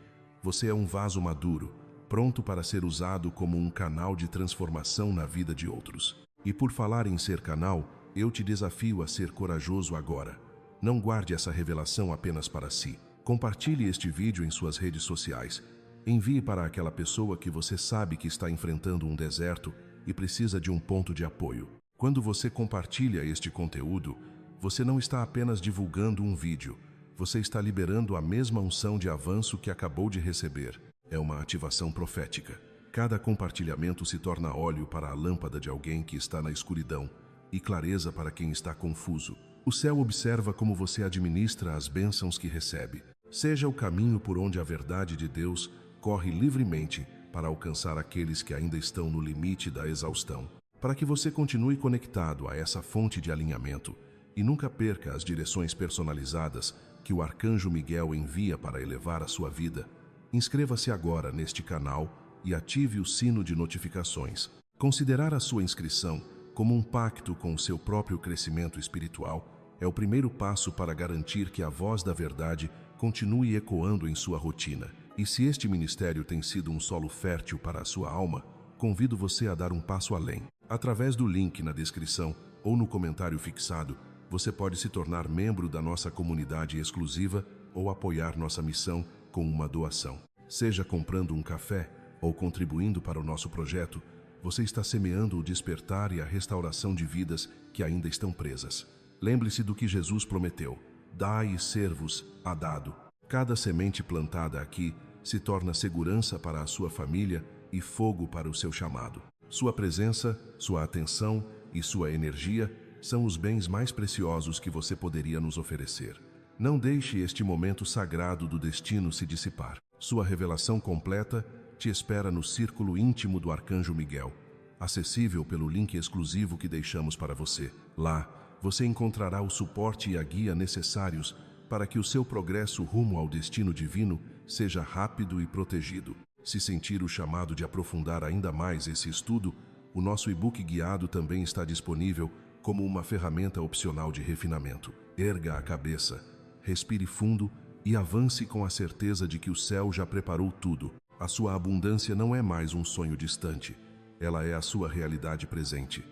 Você é um vaso maduro, pronto para ser usado como um canal de transformação na vida de outros. E por falar em ser canal, eu te desafio a ser corajoso agora. Não guarde essa revelação apenas para si. Compartilhe este vídeo em suas redes sociais. Envie para aquela pessoa que você sabe que está enfrentando um deserto e precisa de um ponto de apoio. Quando você compartilha este conteúdo, você não está apenas divulgando um vídeo, você está liberando a mesma unção de avanço que acabou de receber. É uma ativação profética. Cada compartilhamento se torna óleo para a lâmpada de alguém que está na escuridão e clareza para quem está confuso. O céu observa como você administra as bênçãos que recebe. Seja o caminho por onde a verdade de Deus corre livremente para alcançar aqueles que ainda estão no limite da exaustão. Para que você continue conectado a essa fonte de alinhamento e nunca perca as direções personalizadas que o Arcanjo Miguel envia para elevar a sua vida, inscreva-se agora neste canal e ative o sino de notificações. Considerar a sua inscrição como um pacto com o seu próprio crescimento espiritual é o primeiro passo para garantir que a voz da verdade continue ecoando em sua rotina. E se este ministério tem sido um solo fértil para a sua alma, convido você a dar um passo além. Através do link na descrição ou no comentário fixado, você pode se tornar membro da nossa comunidade exclusiva ou apoiar nossa missão com uma doação. Seja comprando um café ou contribuindo para o nosso projeto, você está semeando o despertar e a restauração de vidas que ainda estão presas. Lembre-se do que Jesus prometeu: dai e ser-vos-á dado. Cada semente plantada aqui se torna segurança para a sua família e fogo para o seu chamado. Sua presença, sua atenção e sua energia são os bens mais preciosos que você poderia nos oferecer. Não deixe este momento sagrado do destino se dissipar. Sua revelação completa te espera no círculo íntimo do Arcanjo Miguel, acessível pelo link exclusivo que deixamos para você. Lá, você encontrará o suporte e a guia necessários para que o seu progresso rumo ao destino divino seja rápido e protegido. Se sentir o chamado de aprofundar ainda mais esse estudo, o nosso e-book guiado também está disponível como uma ferramenta opcional de refinamento. Erga a cabeça, respire fundo e avance com a certeza de que o céu já preparou tudo. A sua abundância não é mais um sonho distante, ela é a sua realidade presente.